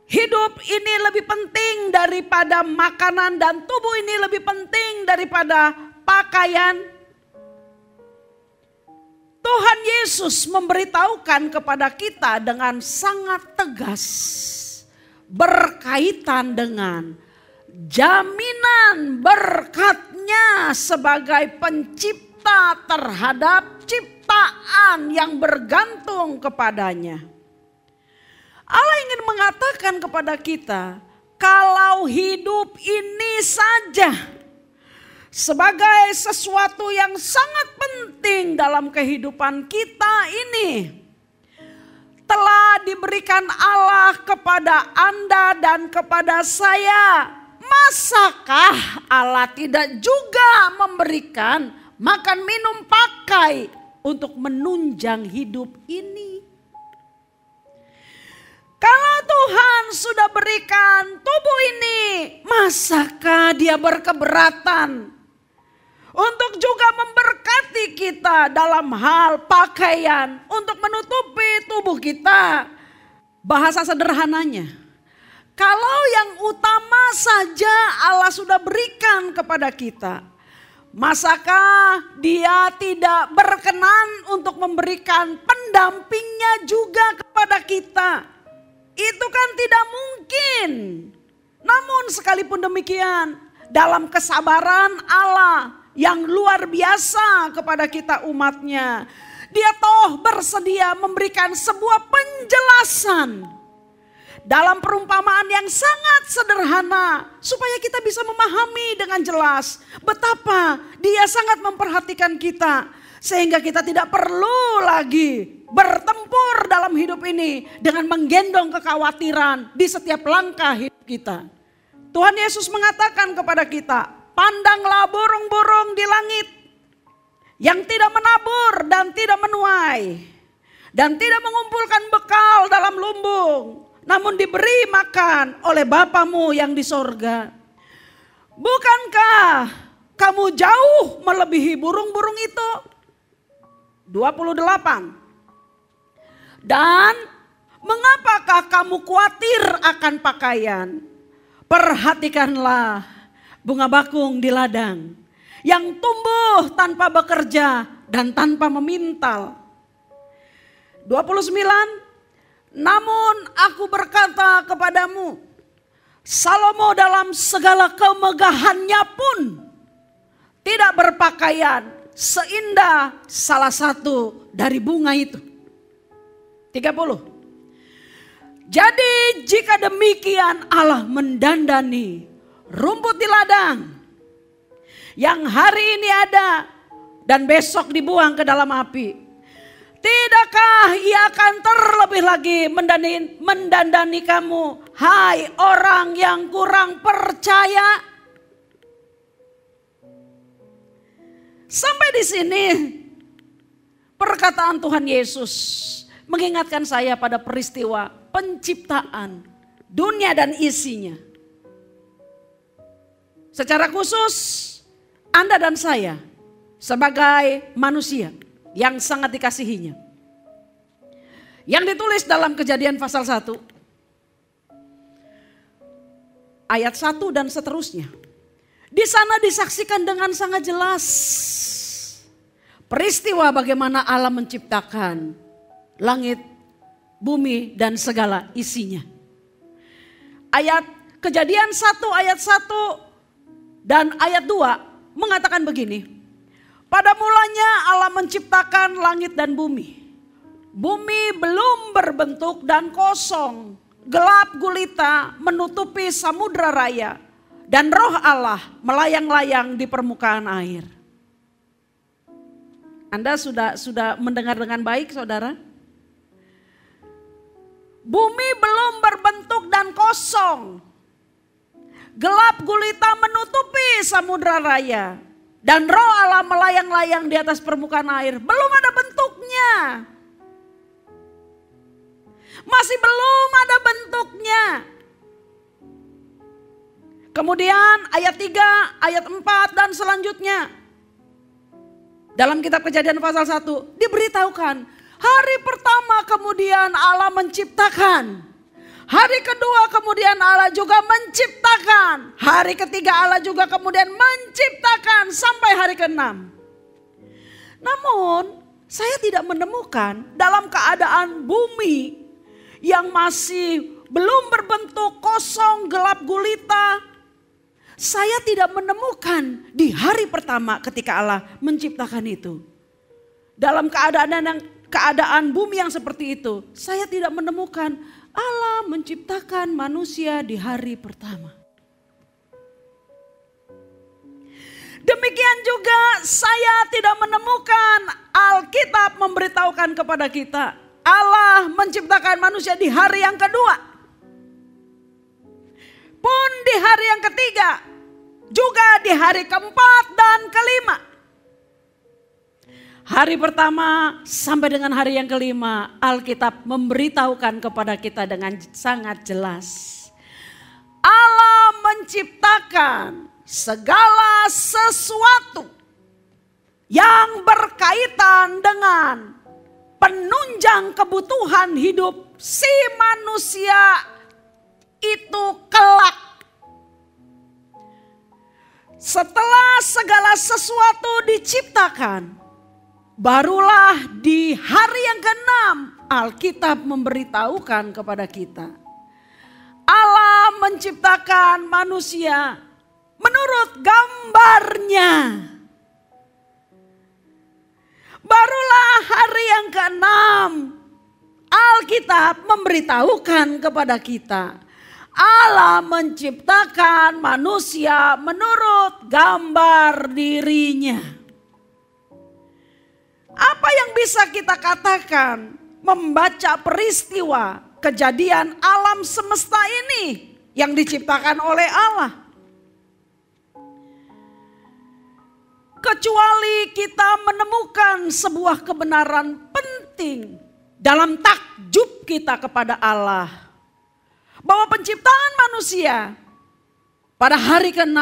hidup ini lebih penting daripada makanan dan tubuh ini lebih penting daripada pakaian? Tuhan Yesus memberitahukan kepada kita dengan sangat tegas berkaitan dengan jaminan berkatnya sebagai pencipta terhadap ciptaan yang bergantung kepadanya. Allah ingin mengatakan kepada kita, kalau hidup ini saja sebagai sesuatu yang sangat penting dalam kehidupan kita ini telah diberikan Allah kepada Anda dan kepada saya, masakah Allah tidak juga memberikan makan, minum, pakai untuk menunjang hidup ini? Kalau Tuhan sudah berikan tubuh ini, masakah Dia berkeberatan untuk juga memberkati kita dalam hal pakaian untuk menutupi tubuh kita? Bahasa sederhananya, kalau yang utama saja Allah sudah berikan kepada kita, masakah Dia tidak berkenan untuk memberikan pendampingnya juga kepada kita? Itu kan tidak mungkin. Namun sekalipun demikian, dalam kesabaran Allah yang luar biasa kepada kita umatnya, Dia toh bersedia memberikan sebuah penjelasan dalam perumpamaan yang sangat sederhana, supaya kita bisa memahami dengan jelas betapa Dia sangat memperhatikan kita, sehingga kita tidak perlu lagi bertempur dalam hidup ini dengan menggendong kekhawatiran di setiap langkah hidup kita. Tuhan Yesus mengatakan kepada kita, pandanglah burung-burung di langit yang tidak menabur dan tidak menuai dan tidak mengumpulkan bekal dalam lumbung, namun diberi makan oleh Bapamu yang di sorga. Bukankah kamu jauh melebihi burung-burung itu? 28. Dan mengapakah kamu khawatir akan pakaian? Perhatikanlah bunga bakung di ladang yang tumbuh tanpa bekerja dan tanpa memintal. 29. Namun aku berkata kepadamu, Salomo dalam segala kemegahannya pun tidak berpakaian seindah salah satu dari bunga itu. 30. Jadi jika demikian Allah mendandani rumput di ladang yang hari ini ada dan besok dibuang ke dalam api, tidakkah Ia akan terlebih lagi mendandani kamu, hai orang yang kurang percaya? Sampai di sini perkataan Tuhan Yesus mengingatkan saya pada peristiwa penciptaan dunia dan isinya. Secara khusus Anda dan saya sebagai manusia yang sangat dikasihinya. Yang ditulis dalam Kejadian pasal 1 ayat 1 dan seterusnya. Di sana disaksikan dengan sangat jelas peristiwa bagaimana Allah menciptakan langit, bumi, dan segala isinya. Ayat Kejadian 1 ayat 1 dan ayat 2 mengatakan begini. Pada mulanya Allah menciptakan langit dan bumi. Bumi belum berbentuk dan kosong. Gelap gulita menutupi samudra raya. Dan roh Allah melayang-layang di permukaan air. Anda sudah mendengar dengan baik, saudara? Bumi belum berbentuk dan kosong. Gelap gulita menutupi samudra raya. Dan roh Allah melayang-layang di atas permukaan air. Belum ada bentuknya. Masih belum ada bentuknya. Kemudian ayat 3, ayat 4 dan selanjutnya. Dalam kitab Kejadian pasal 1 diberitahukan. Hari pertama kemudian Allah menciptakan. Hari kedua kemudian Allah juga menciptakan. Hari ketiga Allah juga kemudian menciptakan sampai hari ke-6. Namun saya tidak menemukan dalam keadaan bumi yang masih belum berbentuk, kosong, gelap gulita. saya tidak menemukan di hari pertama ketika Allah menciptakan itu. Dalam keadaan bumi yang seperti itu, saya tidak menemukan Allah menciptakan manusia di hari pertama. Demikian juga saya tidak menemukan Alkitab memberitahukan kepada kita Allah menciptakan manusia di hari yang kedua. Pun di hari yang ketiga, juga di hari keempat dan kelima. Hari pertama sampai dengan hari yang kelima, Alkitab memberitahukan kepada kita dengan sangat jelas. Allah menciptakan segala sesuatu yang berkaitan dengan penunjang kebutuhan hidup si manusia itu kelak. Setelah segala sesuatu diciptakan, barulah di hari yang ke-6 Alkitab memberitahukan kepada kita. Allah menciptakan manusia menurut gambarnya. Barulah hari yang ke-6 Alkitab memberitahukan kepada kita. Allah menciptakan manusia menurut gambar dirinya. Apa yang bisa kita katakan membaca peristiwa kejadian alam semesta ini yang diciptakan oleh Allah? Kecuali kita menemukan sebuah kebenaran penting dalam takjub kita kepada Allah. Bahwa penciptaan manusia pada hari ke-6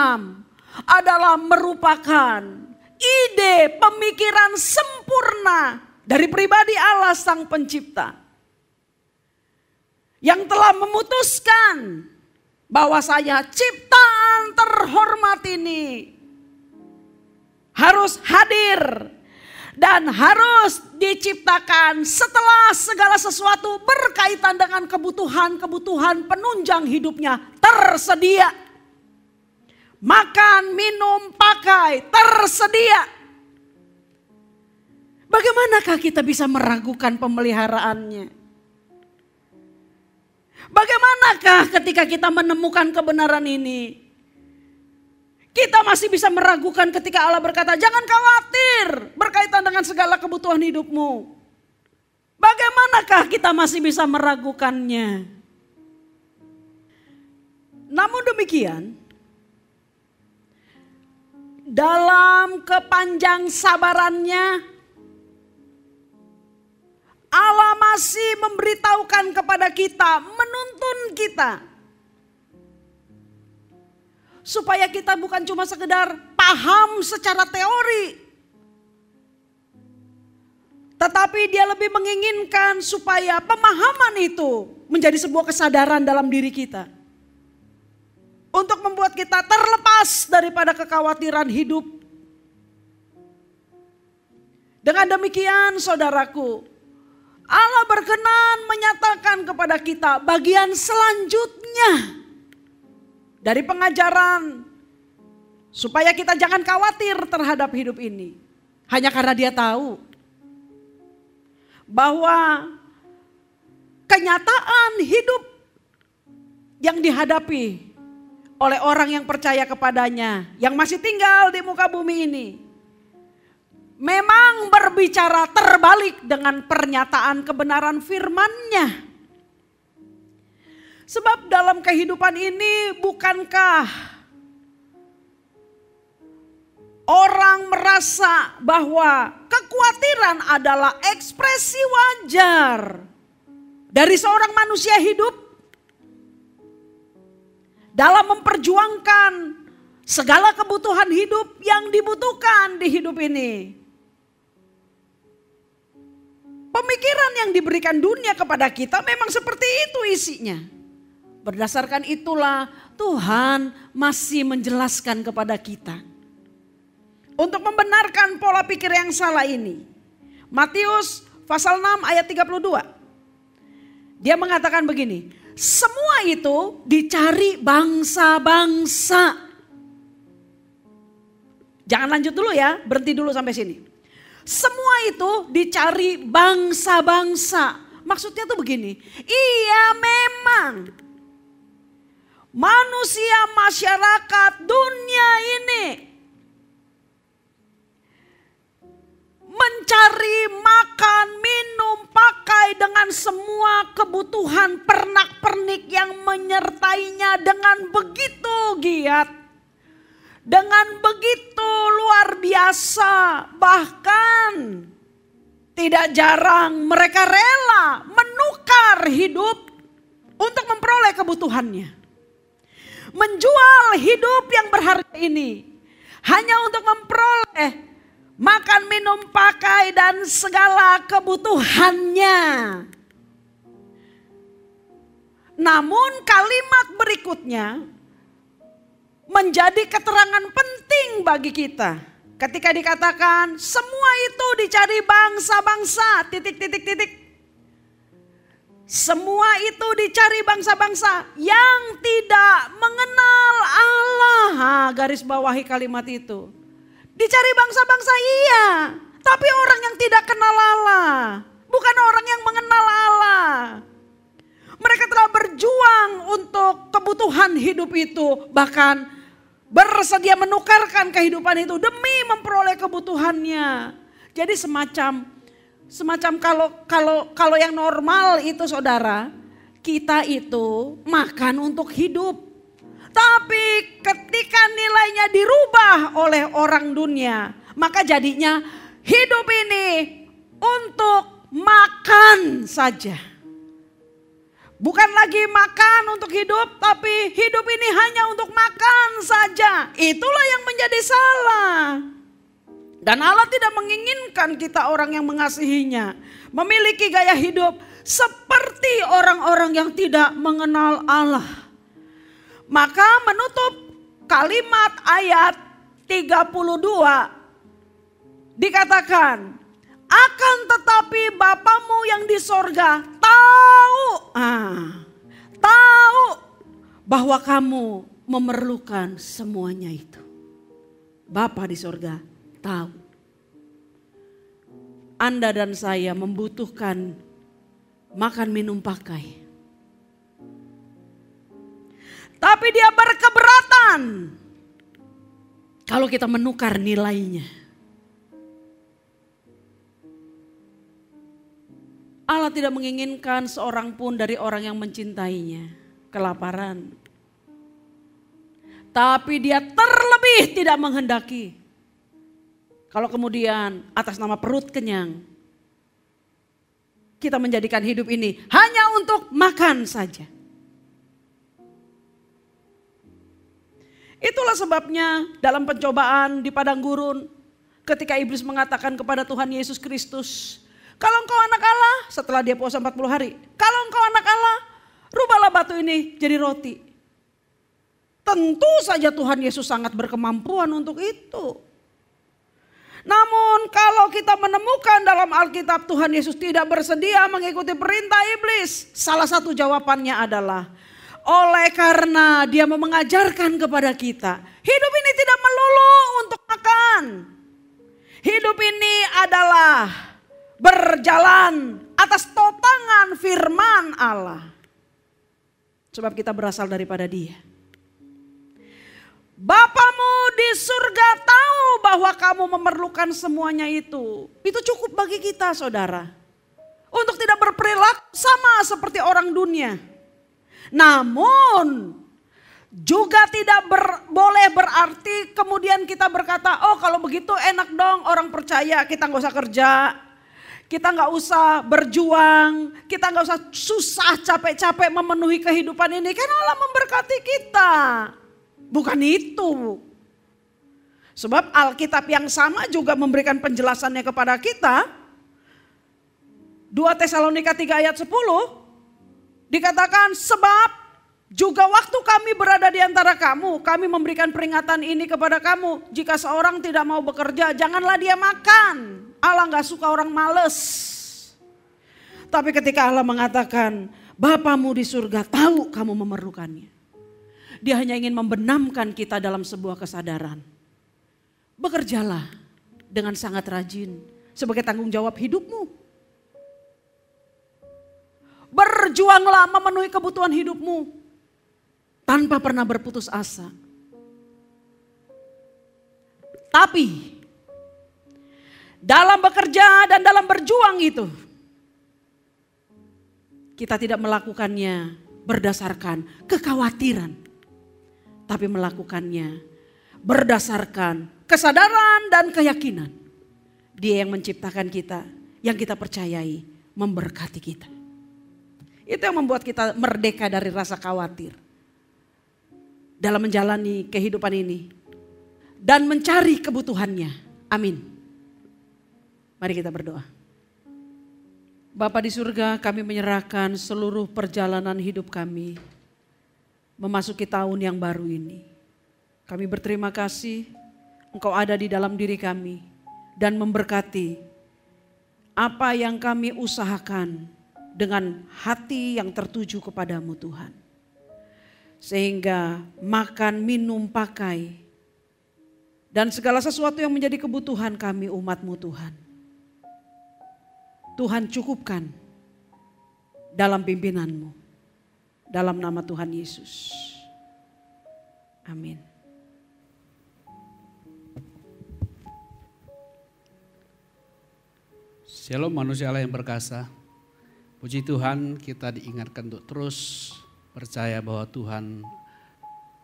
adalah merupakan ide pemikiran sempurna dari pribadi Allah Sang Pencipta. Yang telah memutuskan bahwasanya ciptaan terhormat ini harus hadir dan harus diciptakan setelah segala sesuatu berkaitan dengan kebutuhan-kebutuhan penunjang hidupnya tersedia. Makan, minum, pakai tersedia. Bagaimanakah kita bisa meragukan pemeliharaannya? Bagaimanakah ketika kita menemukan kebenaran ini? Kita masih bisa meragukan ketika Allah berkata, jangan khawatir berkaitan dengan segala kebutuhan hidupmu. Bagaimanakah kita masih bisa meragukannya? Namun demikian, dalam kepanjang sabarannya, Allah masih memberitahukan kepada kita, menuntun kita. Supaya kita bukan cuma sekedar paham secara teori. Tetapi dia lebih menginginkan supaya pemahaman itu menjadi sebuah kesadaran dalam diri kita. Untuk membuat kita terlepas daripada kekhawatiran hidup. Dengan demikian saudaraku, Allah berkenan menyatakan kepada kita bagian selanjutnya dari pengajaran supaya kita jangan khawatir terhadap hidup ini. Hanya karena dia tahu bahwa kenyataan hidup yang dihadapi oleh orang yang percaya kepadanya, yang masih tinggal di muka bumi ini, memang berbicara terbalik dengan pernyataan kebenaran firman-Nya. Sebab dalam kehidupan ini bukankah orang merasa bahwa kekhawatiran adalah ekspresi wajar dari seorang manusia hidup dalam memperjuangkan segala kebutuhan hidup yang dibutuhkan di hidup ini. Pemikiran yang diberikan dunia kepada kita memang seperti itu isinya. Berdasarkan itulah Tuhan masih menjelaskan kepada kita. Untuk membenarkan pola pikir yang salah ini. Matius pasal 6 ayat 32. Dia mengatakan begini. Semua itu dicari bangsa-bangsa. Jangan lanjut dulu ya, berhenti dulu sampai sini. Semua itu dicari bangsa-bangsa. Maksudnya tuh begini, iya memang manusia, masyarakat, dunia ini mencari makan, minum, pakai dengan semua kebutuhan pernak-pernik yang menyertainya dengan begitu giat. Dengan begitu luar biasa, bahkan tidak jarang mereka rela menukar hidup untuk memperoleh kebutuhannya. Menjual hidup yang berharga ini hanya untuk memperoleh makan, minum, pakai dan segala kebutuhannya. Namun kalimat berikutnya menjadi keterangan penting bagi kita. Ketika dikatakan semua itu dicari bangsa-bangsa, semua itu dicari bangsa-bangsa yang tidak mengenal Allah. Garis bawahi kalimat itu. Dicari bangsa-bangsa iya, tapi orang yang tidak kenal Allah. Bukan orang yang mengenal Allah. Mereka telah berjuang untuk kebutuhan hidup itu. Bahkan bersedia menukarkan kehidupan itu demi memperoleh kebutuhannya. Jadi semacam kalau yang normal itu saudara, kita itu makan untuk hidup. Tapi ketika nilainya dirubah oleh orang dunia, maka jadinya hidup ini untuk makan saja. Bukan lagi makan untuk hidup, tapi hidup ini hanya untuk makan saja. Itulah yang menjadi salah. Dan Allah tidak menginginkan kita orang yang mengasihinya memiliki gaya hidup seperti orang-orang yang tidak mengenal Allah. Maka menutup kalimat ayat 32 dikatakan, akan tetapi Bapamu yang di sorga tahu bahwa kamu memerlukan semuanya itu. Bapa di sorga tahu. Anda dan saya membutuhkan makan, minum, pakai. Tapi dia berkeberatan kalau kita menukar nilainya. Allah tidak menginginkan seorang pun dari orang yang mencintainya kelaparan. Tapi dia terlebih tidak menghendaki kalau kemudian atas nama perut kenyang kita menjadikan hidup ini hanya untuk makan saja. Itulah sebabnya dalam pencobaan di padang gurun ketika iblis mengatakan kepada Tuhan Yesus Kristus, kalau engkau anak Allah, setelah dia puasa 40 hari. Kalau engkau anak Allah, rubahlah batu ini jadi roti. Tentu saja Tuhan Yesus sangat berkemampuan untuk itu. Namun kalau kita menemukan dalam Alkitab Tuhan Yesus tidak bersedia mengikuti perintah iblis. Salah satu jawabannya adalah oleh karena dia mau mengajarkan kepada kita. Hidup ini tidak melulu untuk makan. Hidup ini adalah berjalan atas topangan firman Allah. Sebab kita berasal daripada Dia. Bapamu di surga tahu bahwa kamu memerlukan semuanya itu. Itu cukup bagi kita saudara. Untuk tidak berperilaku sama seperti orang dunia. Namun juga tidak boleh berarti kemudian kita berkata, oh kalau begitu enak dong orang percaya, kita gak usah kerja. Kita gak usah berjuang, kita gak usah susah capek-capek memenuhi kehidupan ini. Karena Allah memberkati kita. Bukan itu. Sebab Alkitab yang sama juga memberikan penjelasannya kepada kita. 2 Tesalonika 3 ayat 10 dikatakan, sebab juga waktu kami berada di antara kamu, kami memberikan peringatan ini kepada kamu. Jika seorang tidak mau bekerja, janganlah dia makan. Allah gak suka orang males. Tapi ketika Allah mengatakan, Bapamu di surga tahu kamu memerlukannya. Dia hanya ingin membenamkan kita dalam sebuah kesadaran. bekerjalah dengan sangat rajin sebagai tanggung jawab hidupmu. Berjuanglah memenuhi kebutuhan hidupmu tanpa pernah berputus asa. Tapi dalam bekerja dan dalam berjuang itu, kita tidak melakukannya berdasarkan kekhawatiran, tapi melakukannya berdasarkan kesadaran dan keyakinan. Dia yang menciptakan kita, yang kita percayai memberkati kita. Itu yang membuat kita merdeka dari rasa khawatir dalam menjalani kehidupan ini dan mencari kebutuhannya. Amin. Mari kita berdoa. Bapa di surga, kami menyerahkan seluruh perjalanan hidup kami memasuki tahun yang baru ini. Kami berterima kasih Engkau ada di dalam diri kami dan memberkati apa yang kami usahakan dengan hati yang tertuju kepadamu Tuhan. Sehingga makan, minum, pakai, dan segala sesuatu yang menjadi kebutuhan kami umat-Mu Tuhan. Tuhan cukupkan dalam pimpinanmu. Dalam nama Tuhan Yesus. Amin. Shalom manusia Allah yang perkasa. Puji Tuhan, kita diingatkan untuk terus percaya bahwa Tuhan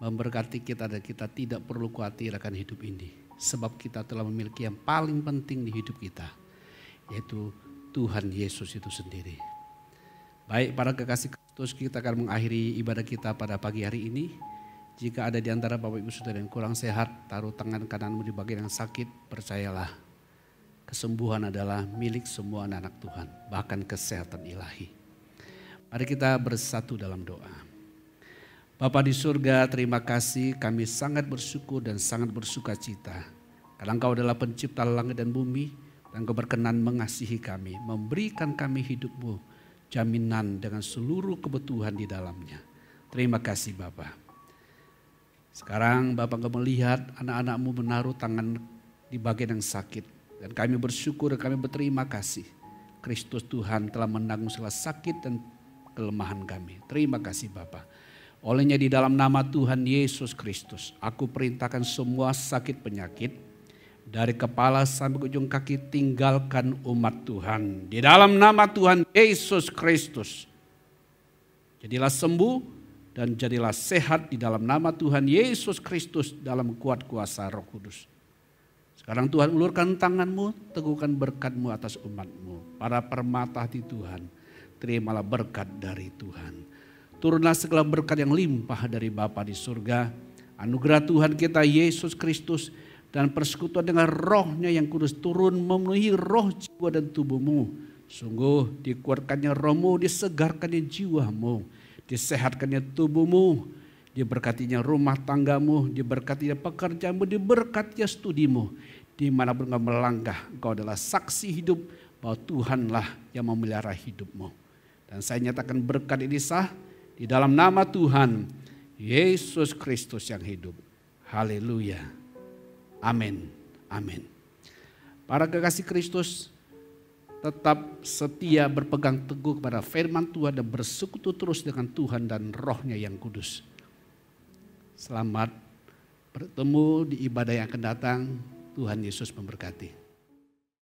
memberkati kita dan kita tidak perlu khawatir akan hidup ini. Sebab kita telah memiliki yang paling penting di hidup kita, yaitu Tuhan Yesus itu sendiri. Baik para kekasih Kristus, kita akan mengakhiri ibadah kita pada pagi hari ini. Jika ada di antara Bapak Ibu Saudara yang kurang sehat, taruh tangan kananmu di bagian yang sakit, percayalah. Kesembuhan adalah milik semua anak-anak Tuhan, bahkan kesehatan ilahi. Mari kita bersatu dalam doa. Bapa di surga, terima kasih, kami sangat bersyukur dan sangat bersuka cita. Karena Engkau adalah pencipta langit dan bumi, dan Engkau berkenan mengasihi kami, memberikan kami hidup-Mu, jaminan dengan seluruh kebutuhan di dalamnya. Terima kasih Bapa. Sekarang Bapa Engkau melihat anak-anak-Mu menaruh tangan di bagian yang sakit. Dan kami bersyukur dan kami berterima kasih. Kristus Tuhan telah menanggung segala sakit dan kelemahan kami. Terima kasih Bapa. Olehnya di dalam nama Tuhan Yesus Kristus, aku perintahkan semua sakit penyakit dari kepala sampai ke ujung kaki tinggalkan umat Tuhan. Di dalam nama Tuhan Yesus Kristus. Jadilah sembuh dan jadilah sehat di dalam nama Tuhan Yesus Kristus dalam kuat kuasa Roh Kudus. Sekarang Tuhan ulurkan tangan-Mu, teguhkan berkat-Mu atas umat-Mu. Para permata hati Tuhan, terimalah berkat dari Tuhan. Turunlah segala berkat yang limpah dari Bapa di surga. Anugerah Tuhan kita Yesus Kristus dan persekutuan dengan Roh-Nya yang kudus turun memenuhi roh, jiwa dan tubuhmu. Sungguh dikuatkannya rohmu, disegarkannya jiwamu, disehatkannya tubuhmu, diberkatinya rumah tanggamu, diberkatinya pekerjaanmu, diberkatinya studimu. Dimanapun engkau melangkah, engkau adalah saksi hidup bahwa Tuhanlah yang memelihara hidupmu. Dan saya nyatakan berkat ini sah di dalam nama Tuhan Yesus Kristus yang hidup. Haleluya. Amin. Amin. Para kekasih Kristus, tetap setia berpegang teguh kepada firman Tuhan dan bersekutu terus dengan Tuhan dan Roh-Nya yang kudus. Selamat bertemu di ibadah yang akan datang. Tuhan Yesus memberkati.